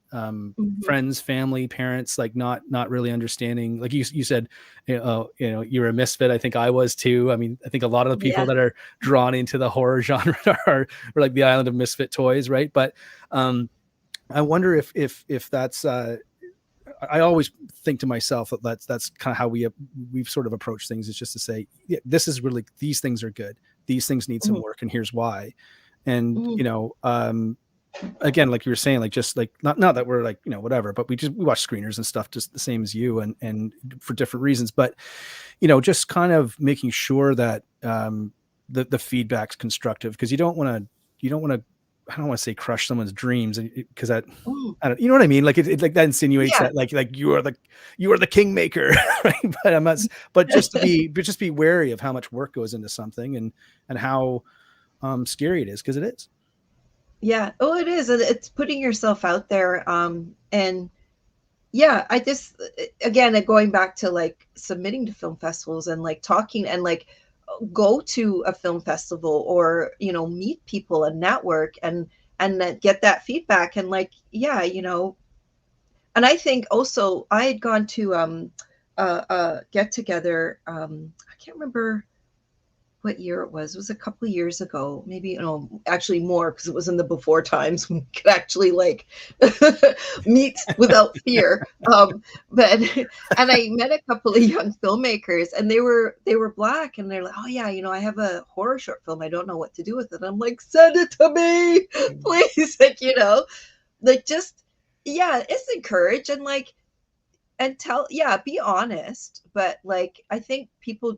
friends, family, parents, like not really understanding. Like you said, you're a misfit. I think I was too. I mean, I think a lot of the people that are drawn into the horror genre are like the island of misfit toys, right? But I wonder if that's. I always think to myself that that's kind of how we've sort of approached things, is just to say, yeah, this is really, these things are good. These things need some work, and here's why. And again, like you were saying, like just like not that we're like whatever, but we watch screeners and stuff just the same as you, and for different reasons. But just kind of making sure that the feedback's constructive, because you don't want to. I don't want to say crush someone's dreams, because that, I don't, you know what I mean? Like it like that insinuates that like you are the kingmaker, right? But I'm not. But just be wary of how much work goes into something, and how scary it is, because it is. Yeah. Oh, it is. It's putting yourself out there. And yeah, I just, again, going back to like submitting to film festivals and like talking and like go to a film festival, or meet people and network and get that feedback, and like, yeah, and I think also I had gone to get together, I can't remember what year it was a couple of years ago, maybe, actually more, because it was in the before times when we could actually like meet without fear. And I met a couple of young filmmakers, and they were Black, and they're like, oh yeah, I have a horror short film, I don't know what to do with it. I'm like, send it to me, please. Like, like just, yeah, it's encouraged. And like, be honest, but like I think people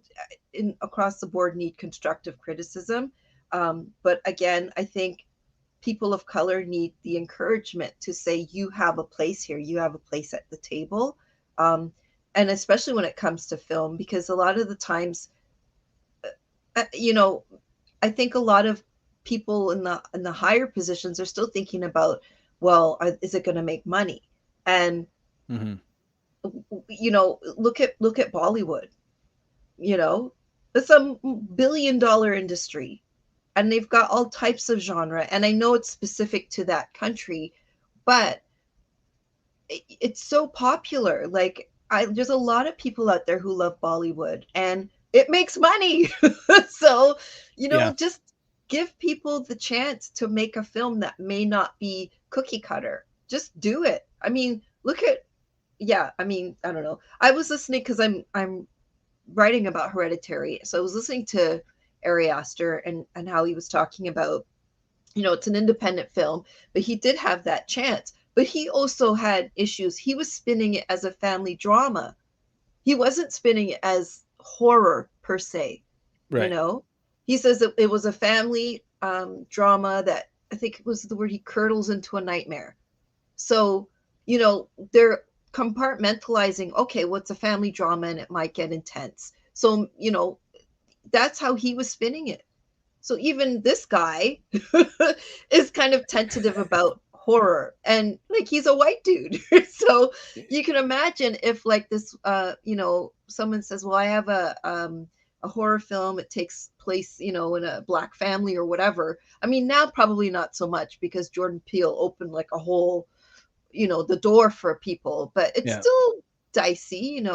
across the board need constructive criticism. But again, I think people of color need the encouragement to say, you have a place here, you have a place at the table. And especially when it comes to film, because a lot of the times, I think a lot of people in the higher positions are still thinking about, well, is it going to make money? And look at Bollywood. It's a $1 billion industry, and they've got all types of genre. And I know it's specific to that country, but it's so popular. Like, there's a lot of people out there who love Bollywood, and it makes money. So, just give people the chance to make a film that may not be cookie cutter. Just do it. I mean, I don't know. I was listening because I'm writing about Hereditary. So I was listening to Ari Aster and how he was talking about, it's an independent film, but he did have that chance. But he also had issues. He was spinning it as a family drama. He wasn't spinning it as horror per se. Right. He says that it was a family drama that, I think it was the word, he curdles into a nightmare. So, they're compartmentalizing, okay, what's a family drama, and it might get intense. So, that's how he was spinning it. So even this guy is kind of tentative about horror, and like, he's a white dude. So you can imagine if like this, someone says, well, I have a horror film, it takes place, in a Black family or whatever. I mean, now probably not so much, because Jordan Peele opened like a whole, the door for people, but it's still dicey,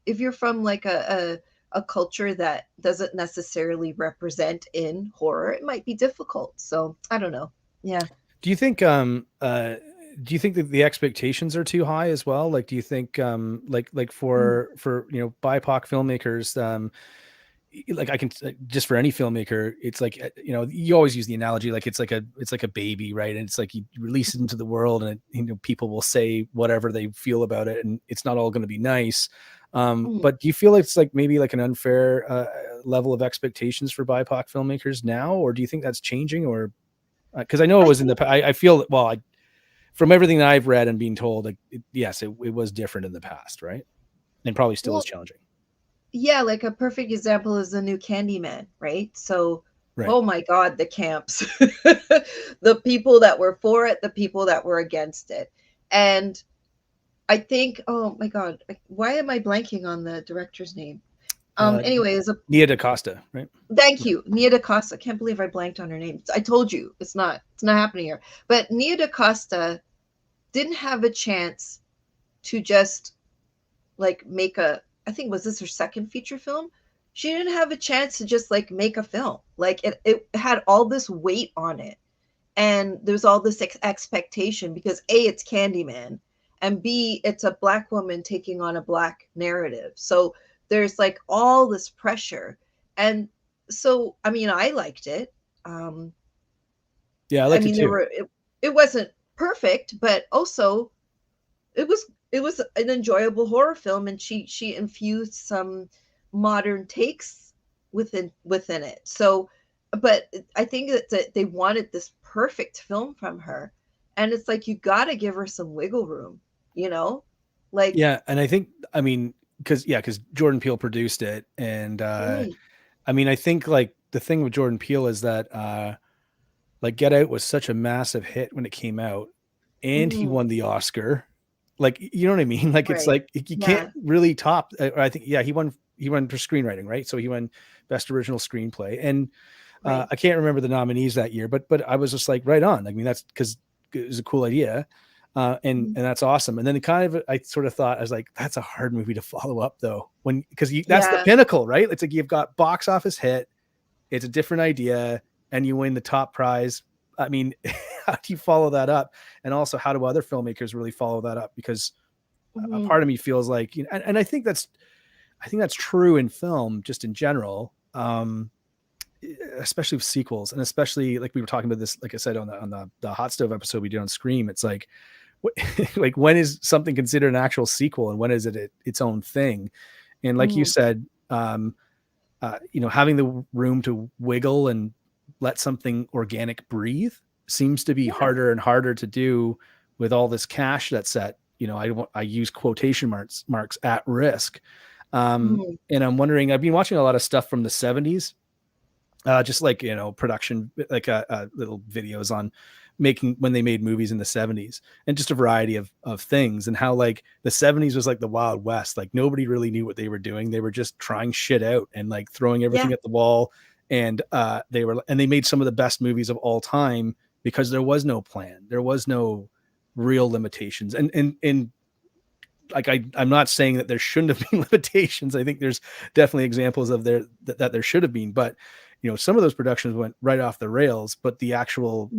if you're from like a culture that doesn't necessarily represent in horror, it might be difficult. So I don't know. Yeah. Do you think that the expectations are too high as well? Like, do you think like for BIPOC filmmakers, like I can just for any filmmaker, it's like, you always use the analogy, like it's like a baby, right? And it's like you release it into the world, and people will say whatever they feel about it, and it's not all going to be nice. But do you feel like it's like maybe like an unfair level of expectations for BIPOC filmmakers now, or do you think that's changing? Or because I know it was in the I feel from everything that I've read and being told, like yes, it was different in the past, right? And probably still is challenging. Yeah, like a perfect example is the new Candyman, right? So, right. Oh my God, the camps, the people that were for it, the people that were against it. And I think, oh my God, why am I blanking on the director's name? Anyway, is Nia DaCosta, right? Thank you, Nia DaCosta. I can't believe I blanked on her name. I told you it's not happening here. But Nia DaCosta didn't have a chance to just like make I think, was this her second feature film? She didn't have a chance to just like make a film. Like it had all this weight on it, and there's all this expectation because A, it's Candyman, and B, it's a Black woman taking on a Black narrative. So there's like all this pressure. And so, I mean, I liked it. Yeah, I liked it too. It wasn't perfect, but also it was an enjoyable horror film, and she infused some modern takes within it. So, but I think that they wanted this perfect film from her, and it's like, you got to give her some wiggle room, like. Yeah, and I think, I mean, because Jordan Peele produced it, and Right. I mean, I think like the thing with Jordan Peele is that like Get Out was such a massive hit when it came out, and he won the Oscar. Like, you know what I mean? Like, it's like, you can't really top, I think, he won for screenwriting, right? So he won Best Original Screenplay. And I can't remember the nominees that year, but I was just like, right on. I mean, that's because it was a cool idea. And that's awesome. And then I sort of thought, I was like, that's a hard movie to follow up though. Because that's the pinnacle, right? It's like, you've got box office hit, it's a different idea, and you win the top prize. I mean, how do you follow that up? And also, how do other filmmakers really follow that up? Because a part of me feels like, and I think that's true in film, just in general, especially with sequels, and especially like we were talking about this, like I said, on the Hot Stove episode we did on Scream. It's like, like when is something considered an actual sequel and when is it its own thing? And like you said, having the room to wiggle and let something organic breathe seems to be harder and harder to do with all this cash that's at, I use quotation marks at risk. And I'm wondering, I've been watching a lot of stuff from the 70s, just like, production, like little videos on when they made movies in the 70s, and just a variety of things, and how like the 70s was like the Wild West. Like nobody really knew what they were doing. They were just trying shit out and like throwing everything at the wall. And they made some of the best movies of all time because there was no plan. There was no real limitations. And like, I'm not saying that there shouldn't have been limitations. I think there's definitely examples of that there should have been, but some of those productions went right off the rails, but the actual,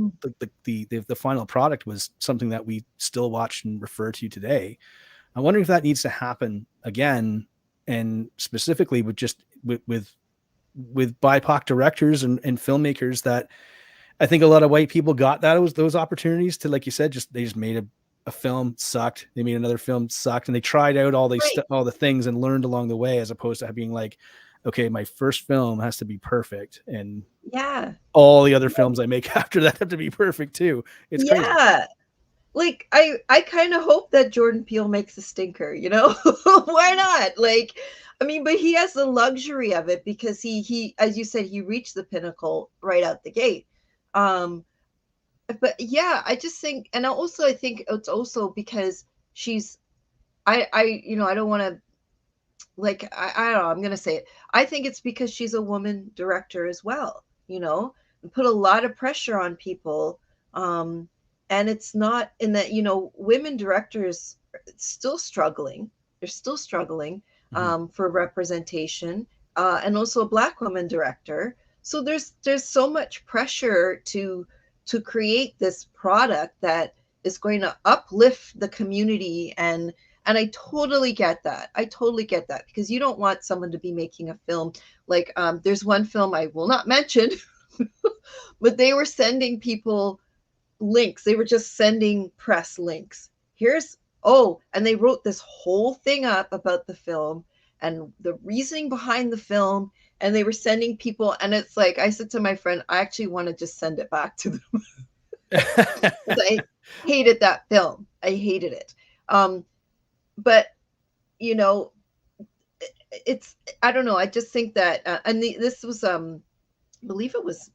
the final product was something that we still watch and refer to today. I'm wondering if that needs to happen again, and specifically with BIPOC directors and filmmakers, that I think a lot of white people got those opportunities to, like you said, they just made a film, sucked. They made another film, sucked. And they tried out all the things and learned along the way, as opposed to being like, okay, my first film has to be perfect, and all the other films I make after that have to be perfect too. It's crazy. Like I kind of hope that Jordan Peele makes a stinker, why not? Like, I mean, but he has the luxury of it because he, as you said, he reached the pinnacle right out the gate. But yeah, I just think, and I think it's also because she's, I don't want to, like, I don't know, I'm going to say it. I think it's because she's a woman director as well, and put a lot of pressure on people. And it's not in that, women directors still struggling. They're still struggling for representation, and also a Black woman director. So there's so much pressure to create this product that is going to uplift the community, and I totally get that. Because you don't want someone to be making a film like there's one film I will not mention, but they were sending people links. They were just sending press links. And they wrote this whole thing up about the film and the reasoning behind the film, and they were sending people, and it's like, I said to my friend, I actually want to just send it back to them. I hated that film. I hated it. But it's, I don't know. I just think that, this was, I believe it was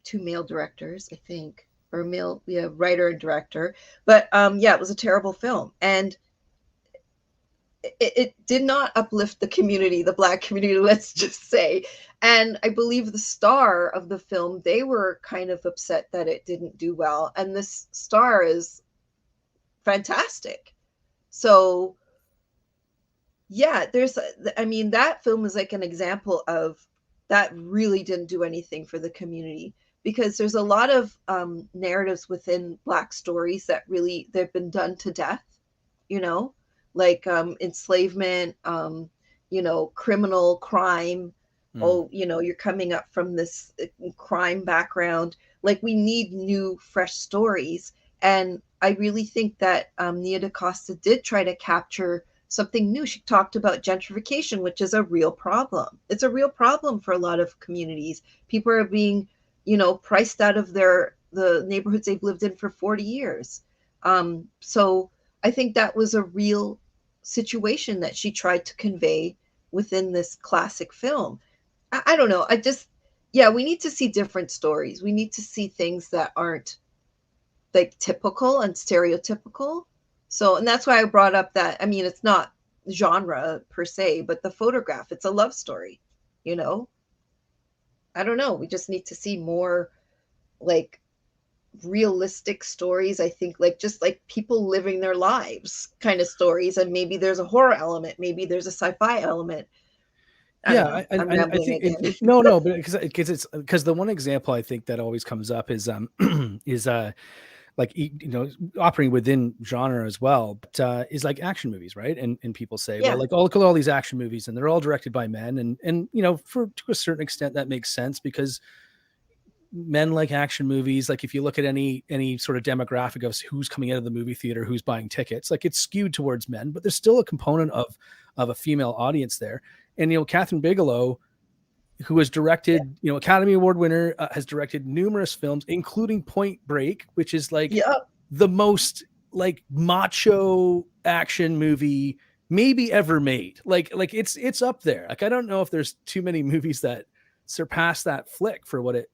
2 male directors, I think, or male, writer and director. But it was a terrible film, and it did not uplift the community, the Black community, let's just say. And I believe the star of the film, they were kind of upset that it didn't do well. And this star is fantastic. So yeah, that film is like an example of that really didn't do anything for the community, because there's a lot of narratives within Black stories that really, they've been done to death, like enslavement, criminal crime. You're coming up from this crime background. Like, we need new, fresh stories. And I really think that Nia DaCosta did try to capture something new. She talked about gentrification, which is a real problem. It's a real problem for a lot of communities. People are being, priced out of the neighborhoods they've lived in for 40 years. So I think that was a real situation that she tried to convey within this classic film. I don't know. We need to see different stories. We need to see things that aren't like typical and stereotypical. So, and that's why I brought up that, it's not genre per se, but The Photograph, it's a love story, I don't know. We just need to see more like realistic stories. I think just like people living their lives kind of stories. And maybe there's a horror element. Maybe there's a sci-fi element. I think no, but because the one example I think that always comes up is like, operating within genre as well, but is like action movies, right? And people say, well, like, look at all these action movies, and they're all directed by men, and to a certain extent that makes sense, because men like action movies. Like if you look at any sort of demographic of who's coming out of the movie theater, who's buying tickets, like it's skewed towards men, but there's still a component of a female audience there. And, you know, Catherine Bigelow, who has directed, you know, Academy Award winner, has directed numerous films, including Point Break, which is like the most like macho action movie maybe ever made. Like it's up there. Like I don't know if there's too many movies that surpass that flick for what it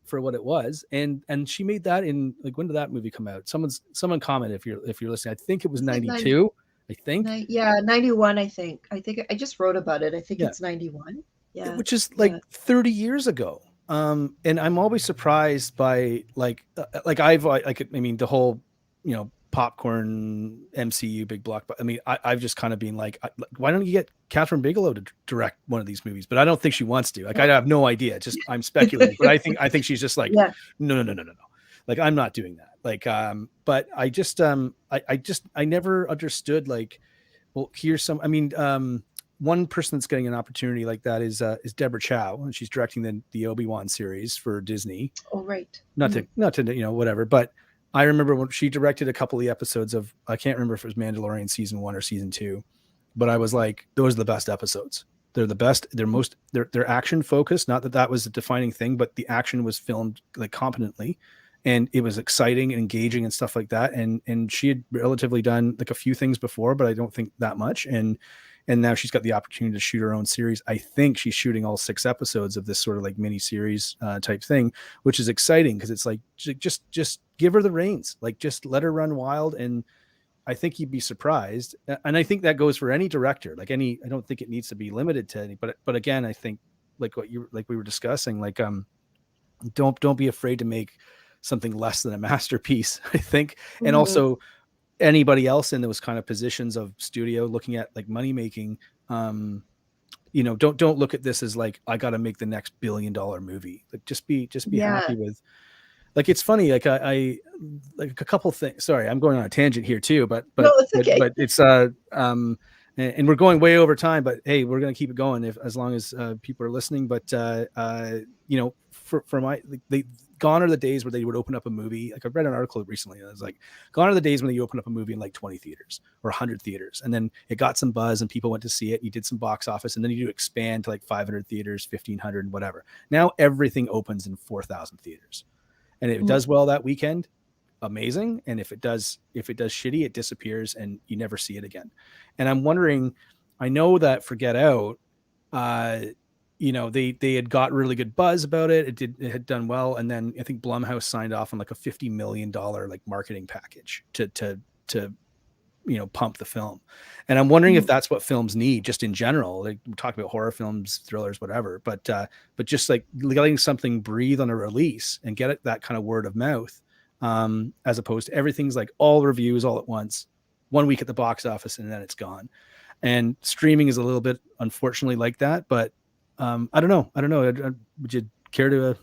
was. And she made that in, like, when did that movie come out? Someone comment if you're listening. I think it was 92. I think 91. I think I just wrote about it. I think it's 91. Yeah, which is like 30 years ago. And I'm always surprised by the whole, you know, popcorn MCU big block. But I mean, I've just kind of been like, why don't you get Catherine Bigelow to direct one of these movies? But I don't think she wants to. Like, I have no idea. Just I'm speculating. But I think she's just like, no. Like, I'm not doing that. Like, but I just I never understood, like, well, here's some. I mean, one person that's getting an opportunity like that is Deborah Chow, and she's directing the Obi-Wan series for Disney. Oh, right. Not to you know, whatever, but I remember when she directed a couple of the episodes of, I can't remember if it was Mandalorian season 1 or season 2, but I was like, those are the best episodes. They're the best. They're action focused. Not that was a defining thing, but the action was filmed like competently, and it was exciting and engaging and stuff like that. And she had relatively done like a few things before, but I don't think that much. And now she's got the opportunity to shoot her own series. I think she's shooting all 6 episodes of this sort of like mini series type thing, which is exciting because it's like, just give her the reins, like just let her run wild. And I think you'd be surprised. And I think that goes for any director, I don't think it needs to be limited to any, but again, I think like we were discussing, like, don't be afraid to make something less than a masterpiece, I think. And also, anybody else in those kind of positions of studio looking at like money making, you know, don't look at this as like, I got to make the next $1 billion movie. Like, just be happy with, like, it's funny. Like I like a couple things, sorry, I'm going on a tangent here too, but no, it's okay. but it's, and we're going way over time, but hey, we're going to keep it going as long as people are listening. But, you know, for my, like, gone are the days where they would open up a movie. Like, I read an article recently, and I was like, gone are the days when you open up a movie in like 20 theaters or 100 theaters. And then it got some buzz and people went to see it. You did some box office, and then you do expand to like 500 theaters, 1,500 and whatever. Now everything opens in 4,000 theaters. And if it does well that weekend, amazing. And if it does shitty, it disappears and you never see it again. And I'm wondering, I know that for Get Out, you know, they had got really good buzz about it. It had done well. And then I think Blumhouse signed off on like a $50 million like marketing package to you know, pump the film. And I'm wondering if that's what films need just in general. Like, we talk about horror films, thrillers, whatever, but just like letting something breathe on a release and get it that kind of word of mouth, as opposed to everything's like all reviews all at once, 1 week at the box office, and then it's gone. And streaming is a little bit, unfortunately, like that, but I don't know. Would you care to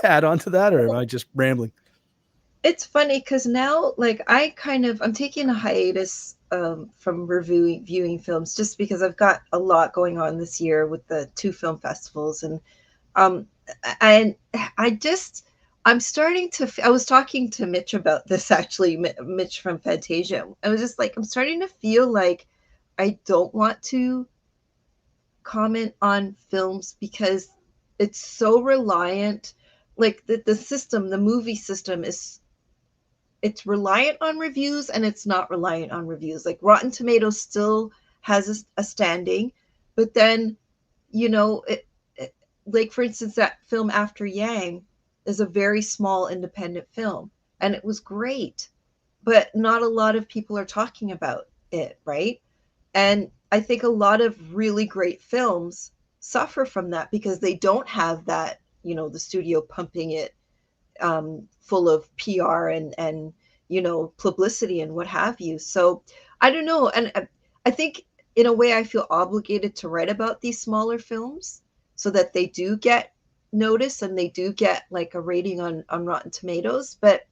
add on to that, or am I just rambling? It's funny because now, like, I'm taking a hiatus from viewing films just because I've got a lot going on this year with the 2 film festivals, and I'm starting to. I was talking to Mitch about this, actually, Mitch from Fantasia. I was just like, I'm starting to feel like I don't want to comment on films because it's so reliant. Like, the system, the movie system it's reliant on reviews and it's not reliant on reviews. Like, Rotten Tomatoes still has a standing, but then, you know, like, for instance, that film After Yang is a very small independent film, and it was great, but not a lot of people are talking about it, right? And I think a lot of really great films suffer from that because they don't have that, you know, the studio pumping it full of PR and you know, publicity and what have you. So I don't know. And I think in a way I feel obligated to write about these smaller films so that they do get notice and they do get like a rating on Rotten Tomatoes. But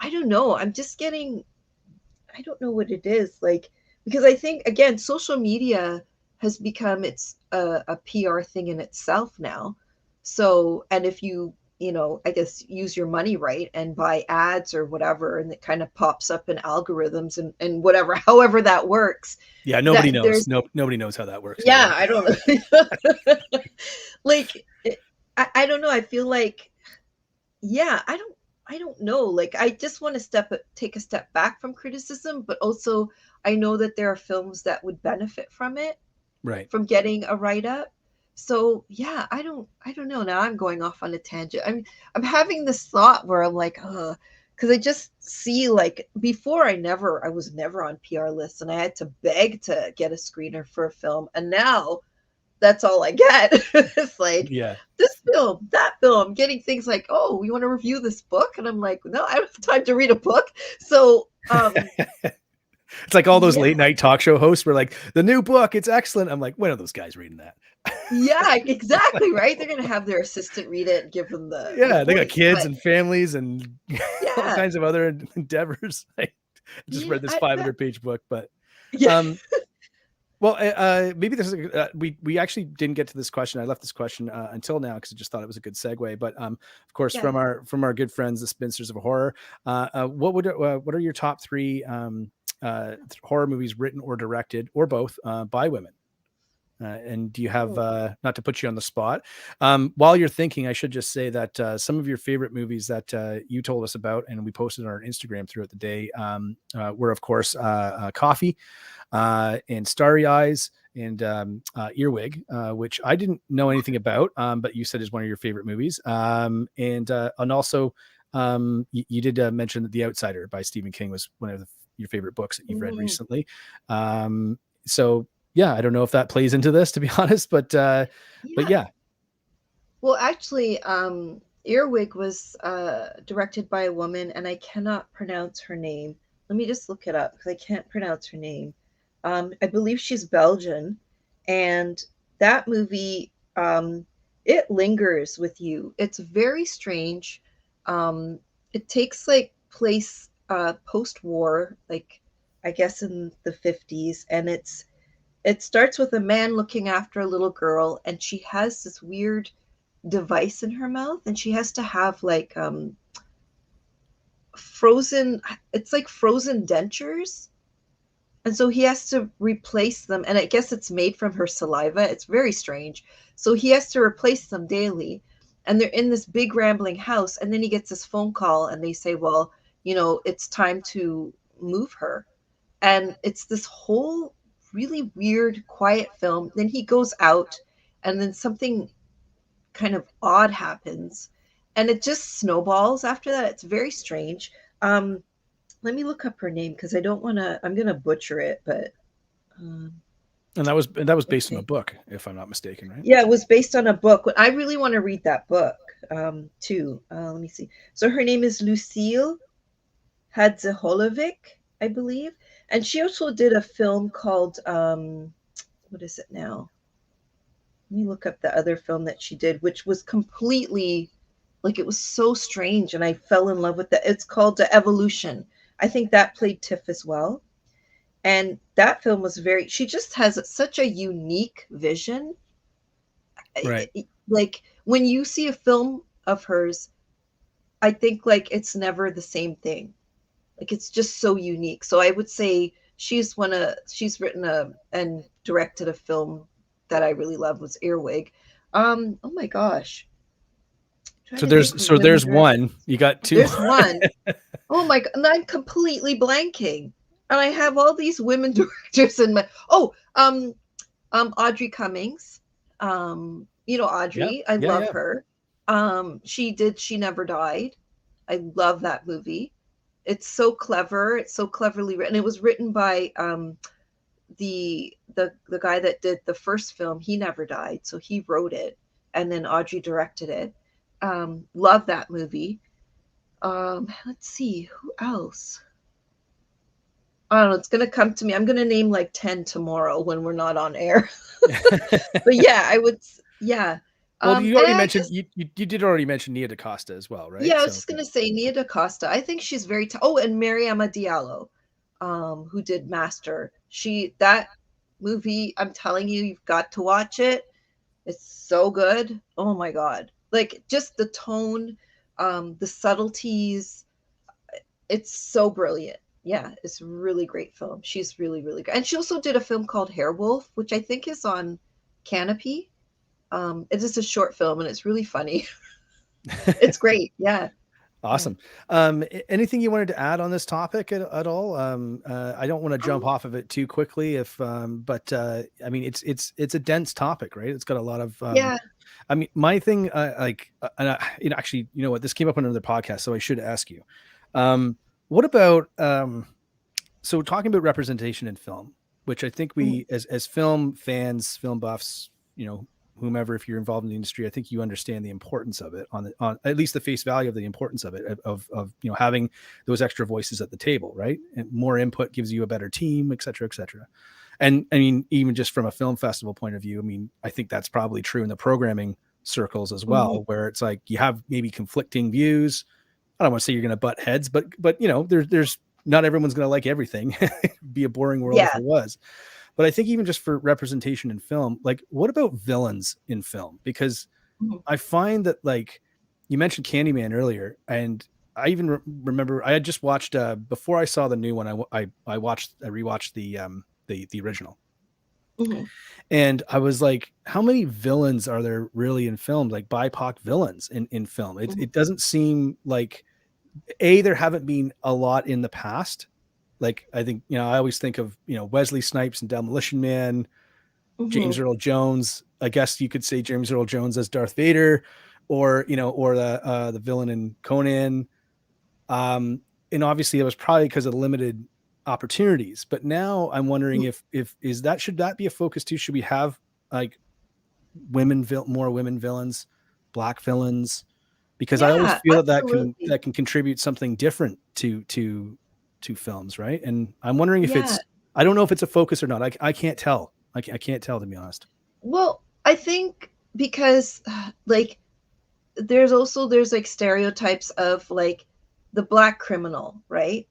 I don't know. I don't know what it is, like, because I think, again, social media has become a PR thing in itself now. So, and if you I guess use your money right and buy ads or whatever, and it kind of pops up in algorithms and whatever, however that works. Yeah, nobody That knows. there's Nobody knows how that works. Yeah, I don't know. Like I don't know. I feel like, yeah, I don't know. Like I just want to take a step back from criticism, but also I know that there are films that would benefit from it, Right. from getting a write-up. So yeah, I don't know. Now I'm going off on a tangent. I'm having this thought where I'm like, because I just see, like, before I was never on PR lists, and I had to beg to get a screener for a film, and now that's all I get. It's like, Yeah. this film, that film, getting things like, oh, you want to review this book? And I'm like, no, I don't have time to read a book. So It's like all those Yeah. late night talk show hosts were like, the new book, it's excellent. I'm like, when are those guys reading that? yeah, exactly, right? They're gonna have their assistant read it and give them the Yeah, they got voice, kids but and families and all yeah, kinds of other endeavors. I just yeah, read this I- 500-page book, but yeah. well, maybe this is we actually didn't get to this question. I left this question until now because I just thought it was a good segue. But of course, Yeah. from our good friends, the Spinsters of Horror, what are your top three horror movies written or directed or both by women? And do you have, not to put you on the spot, while you're thinking, I should just say that some of your favorite movies that you told us about and we posted on our Instagram throughout the day were, of course, Coffee and Starry Eyes and Earwig, which I didn't know anything about, but you said is one of your favorite movies. And also you did mention that The Outsider by Stephen King was one of your favorite books that you've read recently. So yeah, I don't know if that plays into this, to be honest, but yeah. Well, actually, Earwig was directed by a woman, and I cannot pronounce her name. Let me just look it up because I can't pronounce her name. I believe she's Belgian, and that movie, it lingers with you. It's very strange. It takes like place post-war, like I guess in the 50s, and it starts with a man looking after a little girl, and she has this weird device in her mouth, and she has to have like frozen dentures, and so he has to replace them, and I guess it's made from her saliva. It's very strange. So he has to replace them daily, and they're in this big rambling house, and then he gets this phone call, and they say, well, it's time to move her. And it's this whole really weird, quiet film. Then he goes out, and then something kind of odd happens, and it just snowballs after that. It's very strange. Let me look up her name because I'm gonna butcher it, but And that was based on a book, if I'm not mistaken, right? yeah, it was based on a book. I really want to read that book too. Let me see. So her name is Lucille Hadziholovic, I believe. And she also did a film called, what is it now? Let me look up the other film that she did, which was completely, like, it was so strange, and I fell in love with it. It's called Evolution. I think that played Tiff as well. And that film was she just has such a unique vision. Right. Like, when you see a film of hers, I think, like, it's never the same thing. Like, it's just so unique. So I would say she's written and directed a film that I really love, was Earwig. Oh my gosh. So there's one. You got two. There's one. Oh my God. And I'm completely blanking. And I have all these women directors in my Audrey Cummings. Audrey. I love her. She Never Died. I love that movie. It's so clever. It's so cleverly written. It was written by the guy that did the first film. He never died, so he wrote it, and then Audrey directed it. Love that movie. Let's see, who else? I don't know. It's gonna come to me. I'm gonna name like 10 tomorrow when we're not on air. But yeah, I would. Yeah. Well, you already mentioned you did already mention Nia DaCosta as well, right? Yeah, I was just gonna say Nia DaCosta. I think she's very. And Mariama Diallo, who did Master. That movie. I'm telling you, you've got to watch it. It's so good. Oh my God. like just the tone, the subtleties. It's so brilliant. Yeah, it's a really great film. She's really, really good. And she also did a film called Hairwolf, which I think is on Canopy. It is a short film and it's really funny. It's great. Yeah. Awesome. Anything you wanted to add on this topic at all? I don't want to jump off of it too quickly, but I mean, it's a dense topic, right? It's got a lot of, Yeah. I mean, my thing, actually, you know what, this came up on another podcast, so I should ask you, what about, so talking about representation in film, which I think we, as film fans, film buffs, you know, whomever, if you're involved in the industry, I think you understand the importance of it, on at least the face value of the importance of it, of you know, having those extra voices at the table, right? And more input gives you a better team, et cetera, et cetera. And I mean, even just from a film festival point of view, I mean, I think that's probably true in the programming circles as well, where it's like you have maybe conflicting views. I don't want to say you're going to butt heads, but you know, there's not everyone's going to like everything. It'd be a boring world if it was. But I think even just for representation in film, like what about villains in film? Because I find that, like, you mentioned Candyman earlier, and I even remember I had just watched before I saw the new one. I rewatched the original, and I was like, how many villains are there really in film? Like BIPOC villains in film? It doesn't seem like there haven't been a lot in the past. Like, I think, you know, I always think of, you know, Wesley Snipes and Demolition Man, James Earl Jones. I guess you could say James Earl Jones as Darth Vader, or, you know, or the villain in Conan. And obviously it was probably because of limited opportunities. But now I'm wondering if should that be a focus too? Should we have like more women villains, black villains? Because I always feel that can contribute something different to films, right? And I'm wondering if I don't know if it's a focus or not. I can't tell. I can't tell, to be honest. Well, I think because like there's like stereotypes of like the black criminal, right?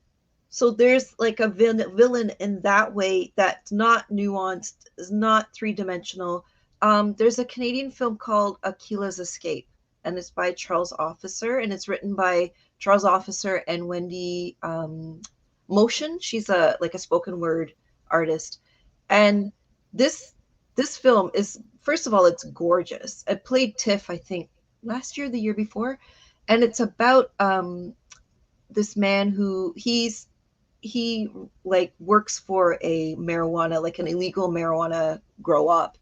So there's like a villain in that way that's not nuanced, is not three-dimensional. There's a Canadian film called Akila's Escape, and it's by Charles Officer, and it's written by Charles Officer and Wendy Motion. She's a spoken word artist. And this film is, first of all, it's gorgeous. I played TIFF, I think, last year, the year before, and it's about this man who he like works for a marijuana, like an illegal marijuana grow up,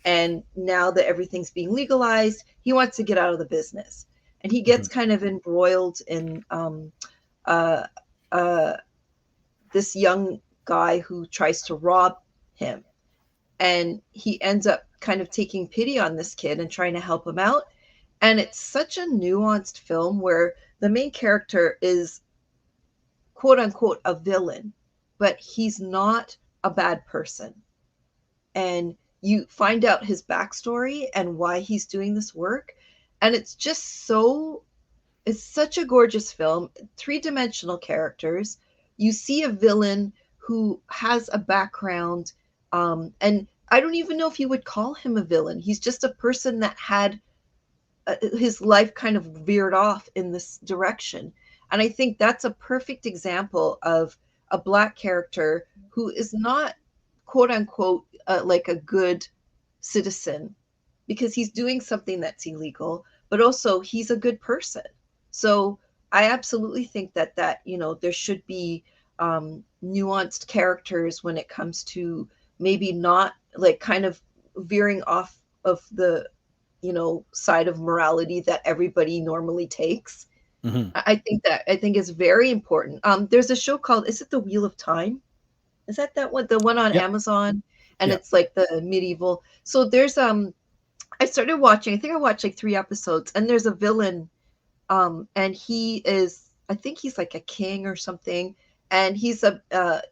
and now that everything's being legalized, he wants to get out of the business, and he gets kind of embroiled in this young guy who tries to rob him, and he ends up kind of taking pity on this kid and trying to help him out. And it's such a nuanced film where the main character is quote unquote a villain, but he's not a bad person. And you find out his backstory and why he's doing this work. And it's such a gorgeous film, three-dimensional characters. You see a villain who has a background, and I don't even know if you would call him a villain. He's just a person that had his life kind of veered off in this direction. And I think that's a perfect example of a black character who is not, quote unquote, like a good citizen, because he's doing something that's illegal, but also he's a good person. So I absolutely think that, you know, there should be nuanced characters when it comes to maybe not like kind of veering off of the, you know, side of morality that everybody normally takes. I think is very important. There's a show called, is it The Wheel of Time? Is that one? The one on Amazon? And it's like the medieval. So there's I started watching, I think I watched like 3 episodes, and there's a villain, and he is, I think he's like a king or something, and he's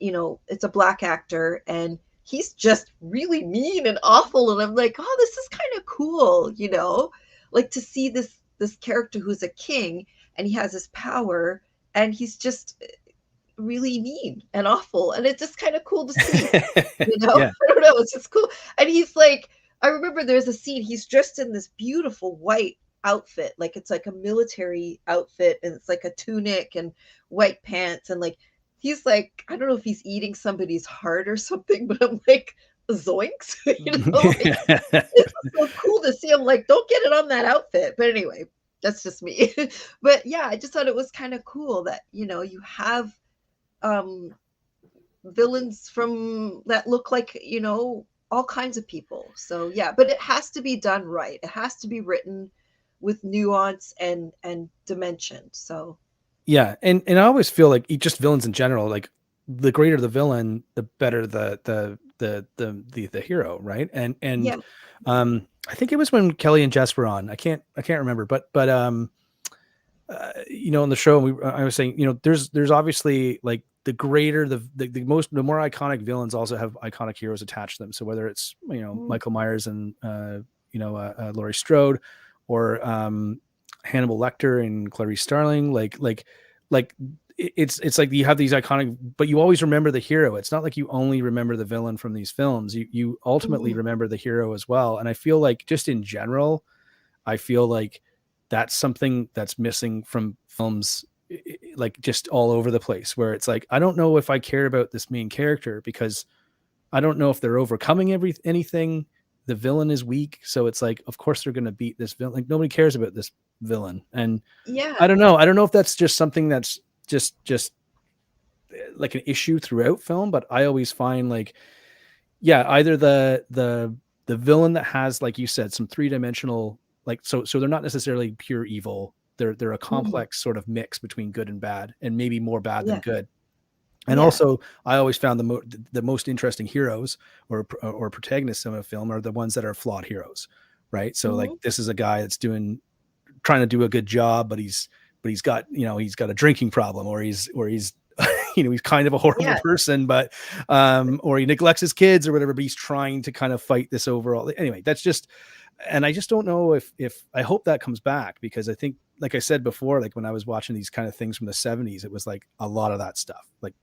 you know, it's a black actor, and he's just really mean and awful, and I'm like, oh, this is kind of cool, you know, like to see this character who's a king, and he has his power, and he's just really mean and awful, and it's just kind of cool to see. You know, I don't know, it's just cool. And he's like, I remember there's a scene, he's dressed in this beautiful white outfit, like it's like a military outfit, and it's like a tunic and white pants, and like he's like, I don't know if he's eating somebody's heart or something, but I'm like, zoinks, like, it's so cool to see. I'm like, don't get it on that outfit. But anyway, that's just me. But yeah, I just thought it was kind of cool that, you have villains from that look like, all kinds of people. So yeah, but it has to be done right. It has to be written with nuance and dimension. So Yeah, and I always feel like just villains in general, like the greater the villain, the better the hero, right? And yeah. I think it was when Kelly and Jess were on. I can't remember, but on the show, I was saying, there's obviously like the greater the more iconic villains also have iconic heroes attached to them. So whether it's Michael Myers and Laurie Strode, or Hannibal Lecter and Clarice Starling, like it's like you have these iconic, but you always remember the hero. It's not like you only remember the villain from these films. You ultimately remember the hero as well. And I feel like just in general, I feel like that's something that's missing from films, like just all over the place, where it's like, I don't know if I care about this main character because I don't know if they're overcoming anything. The villain is weak. So it's like, of course they're going to beat this villain. Like nobody cares about this villain. And Yeah. I don't know if that's just something that's just like an issue throughout film, but I always find like, yeah, either the villain that has, like you said, some three-dimensional, like, so they're not necessarily pure evil. They're a complex sort of mix between good and bad, and maybe more bad than good. And also, I always found the most interesting heroes or protagonists in a film are the ones that are flawed heroes, right? So like this is a guy that's trying to do a good job, but he's got he's got a drinking problem, or he's he's kind of a horrible person, but or he neglects his kids or whatever, but he's trying to kind of fight this overall. Anyway, that's just, and I just don't know if I hope that comes back, because I think, like I said before, like when I was watching these kind of things from the 70s, it was like a lot of that stuff, like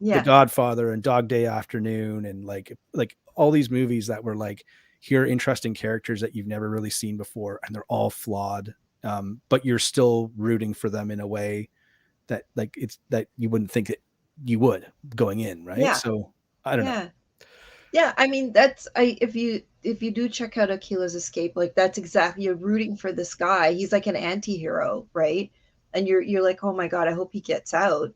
The Godfather and Dog Day Afternoon, and like all these movies that were like, here are interesting characters that you've never really seen before, and they're all flawed, but you're still rooting for them in a way that like it's that you wouldn't think that you would going in, right? Yeah. So I don't know. Yeah, I mean, if you do check out Akila's Escape, like that's exactly, you're rooting for this guy. He's like an anti-hero, right? And you're like, oh my God, I hope he gets out.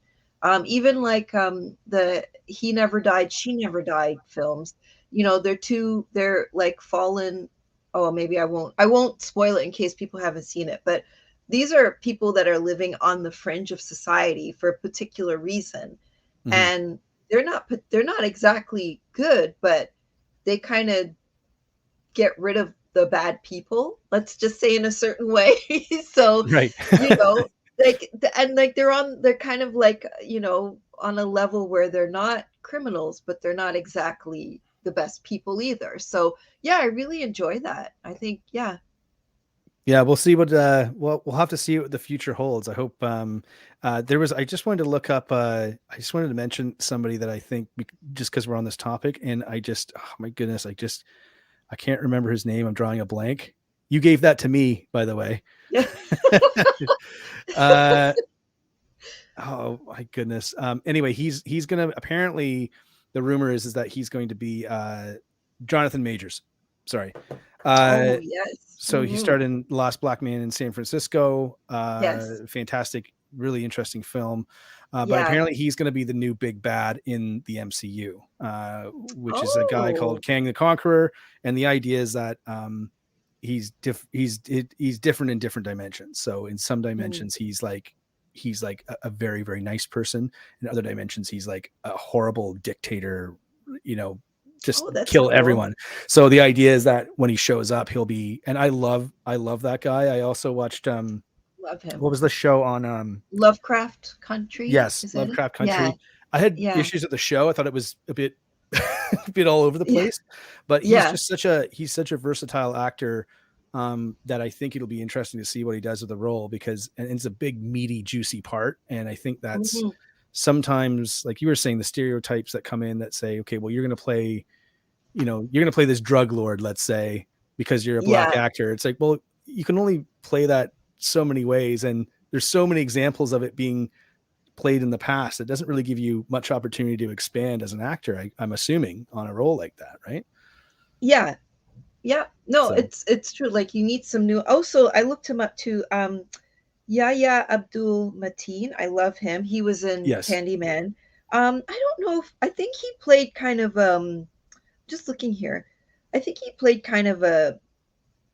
Even like the He Never Died, She Never Died films, they're like fallen. Oh, maybe I won't spoil it in case people haven't seen it, but these are people that are living on the fringe of society for a particular reason. And they're not exactly good, but they kind of get rid of the bad people, let's just say, in a certain way. So right. they're kind of like, on a level where they're not criminals, but they're not exactly the best people either. So yeah, I really enjoy that. I think, yeah, we'll see what we'll have to see what the future holds. I hope I just wanted to look up I just wanted to mention somebody that I think, just because we're on this topic, and oh my goodness, I can't remember his name. I'm drawing a blank. You gave that to me, by the way. Oh my goodness. Anyway, he's gonna, apparently the rumor is that he's going to be Jonathan Majors. Sorry. yes. So he starred in Last Black Man in San Francisco. Fantastic, really interesting film. But apparently he's going to be the new big bad in the MCU, which is a guy called Kang the Conqueror. And the idea is that he's different in different dimensions. So in some dimensions, he's like a very, very nice person. In other dimensions, he's like a horrible dictator, just kill everyone. So the idea is that when he shows up, he'll be, and I love that guy. I also watched love him. What was the show on Lovecraft Country? Yes, Lovecraft Country. I had issues with the show. I thought it was a bit all over the place, but he's just such a versatile actor that I think it'll be interesting to see what he does with the role, because it's a big, meaty, juicy part. And I think that's sometimes, like you were saying, the stereotypes that come in that say, okay, well, you're going to play this drug lord, let's say, because you're a black actor. It's like, well, you can only play that so many ways, and there's so many examples of it being played in the past. It doesn't really give you much opportunity to expand as an actor, I'm assuming, on a role like that, right? Yeah. No, So- it's true. Like you need some new. Also, I looked him up too. Yahya Abdul Mateen. I love him. He was in Yes. Candyman. I don't know if I think he played kind of just looking here. I think he played kind of a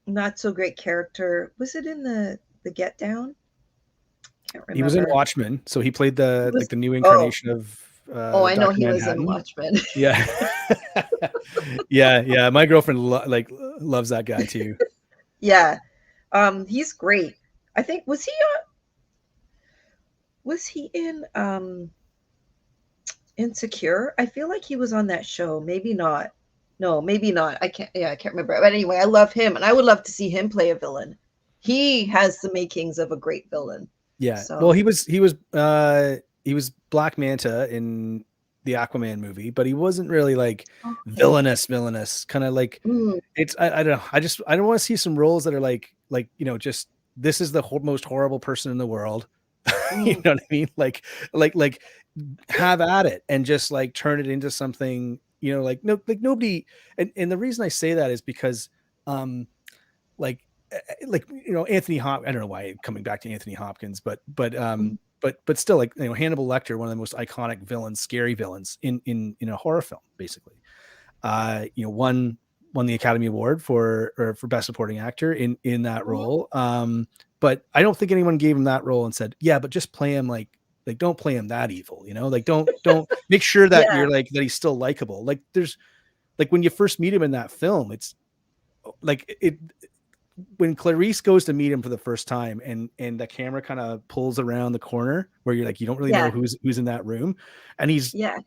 not so great character. Was it in the Get Down? Can't remember. He was in Watchmen, so he played the was- like the new incarnation of I know Dr. he was Manhattan. in Watchmen. Yeah. yeah. My girlfriend loves that guy too. Yeah. He's great. I think was he in Insecure? I feel like he was on that show. Maybe not. No, maybe not. I can't remember. But anyway, I love him, and I would love to see him play a villain. He has the makings of a great villain. Yeah. So. Well, he was Black Manta in the Aquaman movie, but he wasn't really like villainous, kind of like it's I don't know. I don't want to see some roles that are like just this is the most horrible person in the world. You know what I mean? Like have at it and just like turn it into something, nobody. And the reason I say that is because Anthony Hopkins, I don't know why I'm coming back to Anthony Hopkins, but still, like, Hannibal Lecter, one of the most iconic villains, scary villains in a horror film, basically, won the Academy Award for Best Supporting Actor in that role. But I don't think anyone gave him that role and said, yeah, but just play him like don't play him that evil, like don't make sure that you're like that he's still likable. Like there's like when you first meet him in that film, it's like when Clarice goes to meet him for the first time and the camera kind of pulls around the corner where you're like, you don't really know who's in that room. And he's like,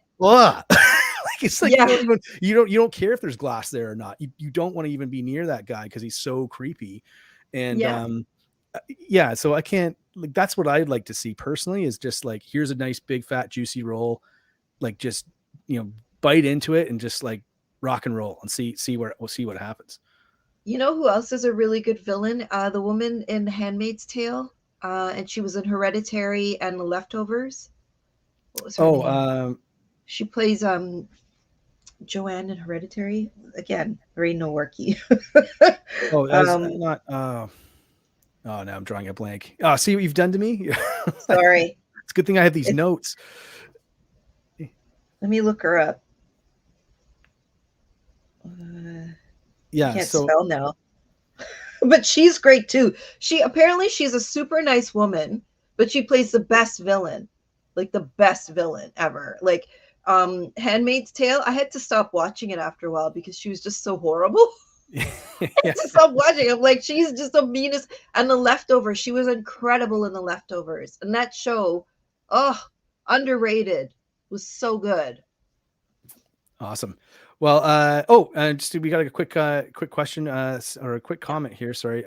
it's like, you don't care if there's glass there or not. You don't want to even be near that guy because he's so creepy. And so I can't, like, that's what I'd like to see personally, is just like, here's a nice, big, fat, juicy role. Like, just, bite into it and just like rock and roll and see what happens. You know who else is a really good villain? The woman in The Handmaid's Tale, and she was in Hereditary and The Leftovers. What was her name? She plays Joanne in Hereditary. Again, very no worky. Oh, now I'm drawing a blank. Oh, see what you've done to me? Sorry. It's a good thing I have these notes. Let me look her up. I can't spell now. But she's great too. She's a super nice woman, but she plays the best villain. Like the best villain ever. Like Handmaid's Tale, I had to stop watching it after a while because she was just so horrible. I had to stop watching. I'm like, she's just the meanest. And The Leftovers, she was incredible in The Leftovers. And that show, underrated, was so good. Awesome. Well, just we got a quick question or a quick comment here. Sorry.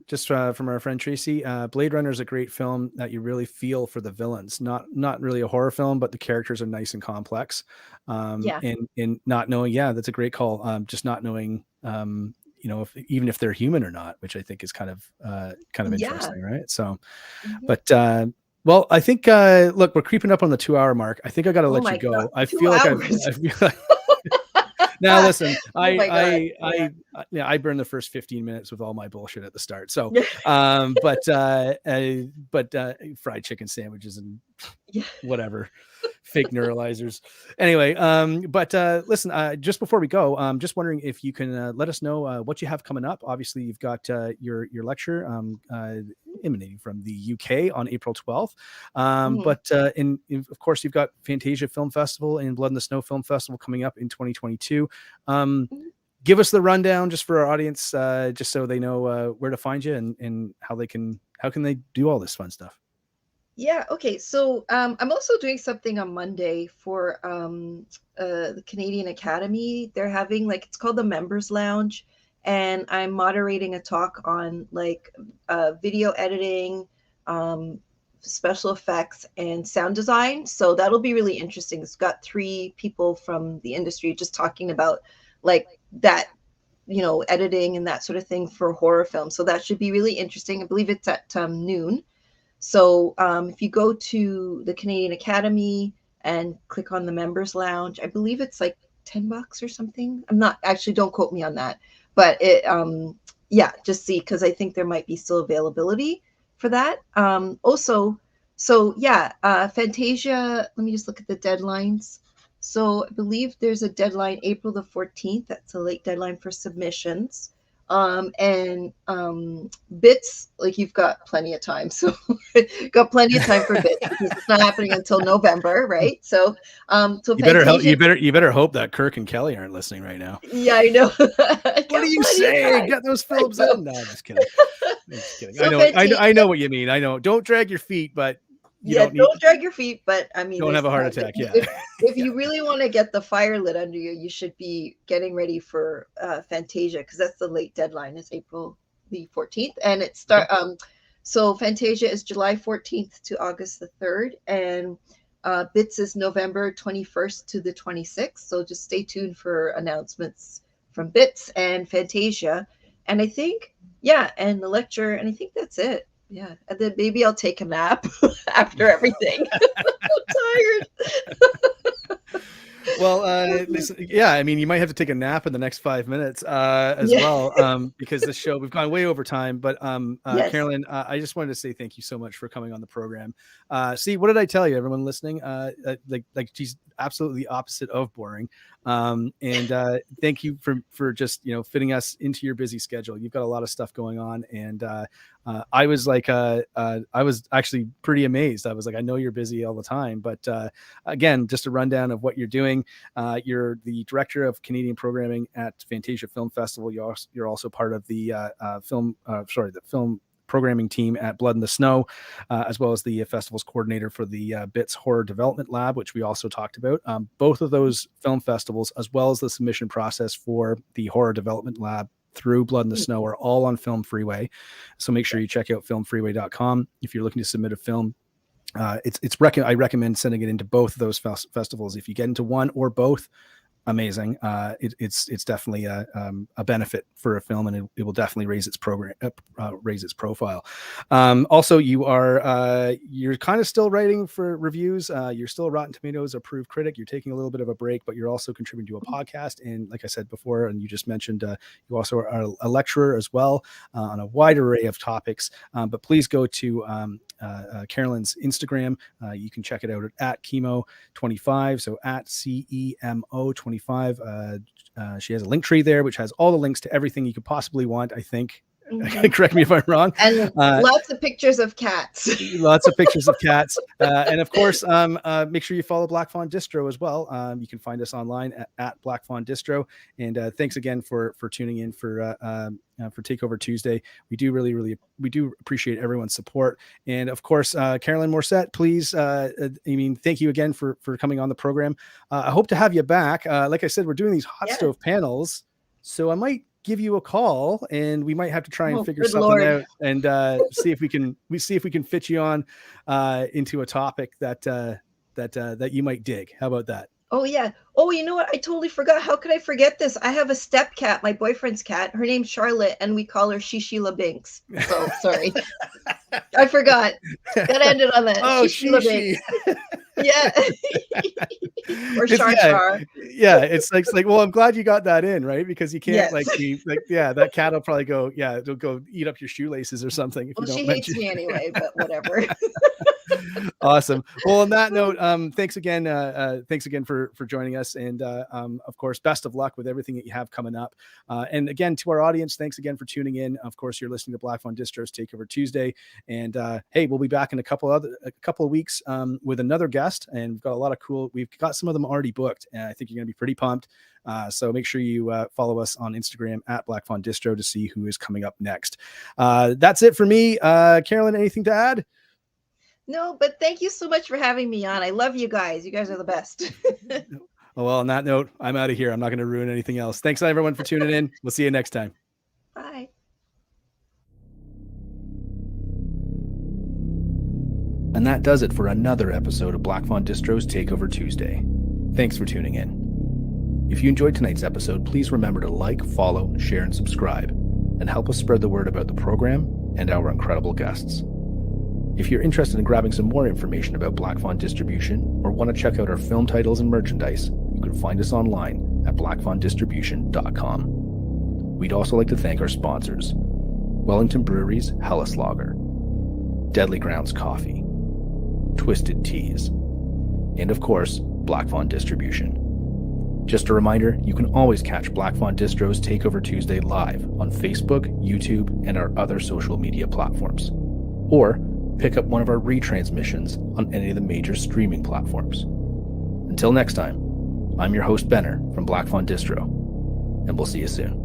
Just from our friend Tracy. Blade Runner is a great film that you really feel for the villains. Not really a horror film, but the characters are nice and complex. And not knowing, that's a great call. Just not knowing, even if they're human or not, which I think is kind of interesting, right? So, but. Well, I think, look, we're creeping up on the 2-hour mark. I think I got to let you go. God, I feel like now listen, I burn the first 15 minutes with all my bullshit at the start. So, but fried chicken sandwiches and whatever, fake neuralizers. Anyway, listen, just before we go, I'm just wondering if you can let us know what you have coming up. Obviously, you've got your lecture emanating from the UK on April 12th. But of course, you've got Fantasia Film Festival and Blood in the Snow Film Festival coming up in 2022. Give us the rundown just for our audience, just so they know where to find you and how can they do all this fun stuff. Yeah. Okay. So I'm also doing something on Monday for the Canadian Academy. They're having it's called the Members Lounge, and I'm moderating a talk on video editing, special effects, and sound design. So that'll be really interesting. It's got 3 people from the industry just talking about that editing and that sort of thing for horror films. So that should be really interesting. I believe it's at noon. So if you go to the Canadian Academy and click on the members lounge, I believe it's like $10 or something. I'm not actually, don't quote me on that, but it, just see, because I think there might be still availability for that. Fantasia, let me just look at the deadlines. So I believe there's a deadline, April the 14th. That's a late deadline for submissions. Bits, like, you've got plenty of time. So got plenty of time for Bits, because it's not happening until November, right? So you better hope that Kirk and Kelly aren't listening right now. Yeah, I know. What are you saying? Get those films in. No, I'm just kidding. So I know what you mean. I know. Don't drag your feet, but don't drag your feet, but I mean, don't have a heart attack. Yeah. If you really want to get the fire lit under you, you should be getting ready for Fantasia, because that's the late deadline. It's April the 14th, and it so Fantasia is July 14th to August the 3rd, and Bits is November 21st to the 26th. So just stay tuned for announcements from Bits and Fantasia, and I think and the lecture, and I think that's it. Yeah, and then maybe I'll take a nap after everything. I'm tired. Well, listen, I mean, you might have to take a nap in the next 5 minutes as well, because this show, we've gone way over time. But yes. Carolyn, I just wanted to say thank you so much for coming on the program. See, what did I tell you, everyone listening? Like she's absolutely the opposite of boring. And thank you for just fitting us into your busy schedule. You've got a lot of stuff going on, and I was actually pretty amazed. I was like, I know you're busy all the time, but again, just a rundown of what you're doing. You're the director of Canadian programming at Fantasia Film Festival. You're also part of the film programming team at Blood in the Snow, as well as the festival's coordinator for the Bits Horror Development Lab, which we also talked about. Both of those film festivals, as well as the submission process for the Horror Development Lab through Blood in the Snow, are all on Film Freeway. So make sure you check out filmfreeway.com if you're looking to submit a film. I recommend sending it into both of those festivals. If you get into one or both, amazing. It's definitely a benefit for a film, and it will definitely raise its profile. Also, you're kind of still writing for reviews. You're still a Rotten Tomatoes approved critic. You're taking a little bit of a break, but you're also contributing to a podcast. And like I said before, and you just mentioned, you also are a lecturer as well on a wide array of topics. But please go to Carolyn's Instagram. You can check it out at Chemo25. So at CEMO25. She has a link tree there, which has all the links to everything you could possibly want, I think. Mm-hmm. Correct me if I'm wrong. And lots of pictures of cats. Lots of pictures of cats. And of course, make sure you follow Black Fawn Distro as well. You can find us online at Black Fawn Distro. And thanks again for tuning in for Takeover Tuesday. We do appreciate everyone's support. And of course, Carolyn Mauricette, please, thank you again for coming on the program. I hope to have you back. Like I said, we're doing these hot stove panels, so I might give you a call, and we might have to try and figure something out, and see if we can fit you on into a topic that you might dig. How about that? Oh yeah. Oh, you know what? I totally forgot. How could I forget this? I have a step cat, my boyfriend's cat. Her name's Charlotte, and we call her Sheila Binks. So sorry. I forgot. That ended on that. Oh, Sheila Binks. Yeah. Or Char. Yeah, it's like, well, I'm glad you got that in, right? Because you can't that cat will probably go, it'll go eat up your shoelaces or something. If you don't she hates me anyway, but whatever. Awesome. Well, on that note, thanks again for joining us, and of course, best of luck with everything that you have coming up. And again, to our audience, thanks again for tuning in. Of course, you're listening to Black Fawn Distro's Takeover Tuesday, and hey, we'll be back in a couple of weeks with another guest, and we've got some of them already booked, and I think you're going to be pretty pumped. So make sure you follow us on Instagram at Black Fawn Distro to see who is coming up next. That's it for me. Carolyn, anything to add? No, but thank you so much for having me on. I love you guys. You guys are the best. Well, on that note, I'm out of here. I'm not going to ruin anything else. Thanks, everyone, for tuning in. We'll see you next time. Bye. And that does it for another episode of Black Fawn Distro's Takeover Tuesday. Thanks for tuning in. If you enjoyed tonight's episode, please remember to like, follow, share, and subscribe, and help us spread the word about the program and our incredible guests. If you're interested in grabbing some more information about Black Fawn Distribution or want to check out our film titles and merchandise, you can find us online at blackfawndistribution.com. We'd also like to thank our sponsors: Wellington Brewery's Hellas Lager, Deadly Grounds Coffee, Twisted Teas, and of course, Black Fawn Distribution. Just a reminder, you can always catch Black Fawn Distro's Takeover Tuesday live on Facebook, YouTube, and our other social media platforms. Or pick up one of our retransmissions on any of the major streaming platforms. Until next time, I'm your host Benner from Black Fawn Distro, and we'll see you soon.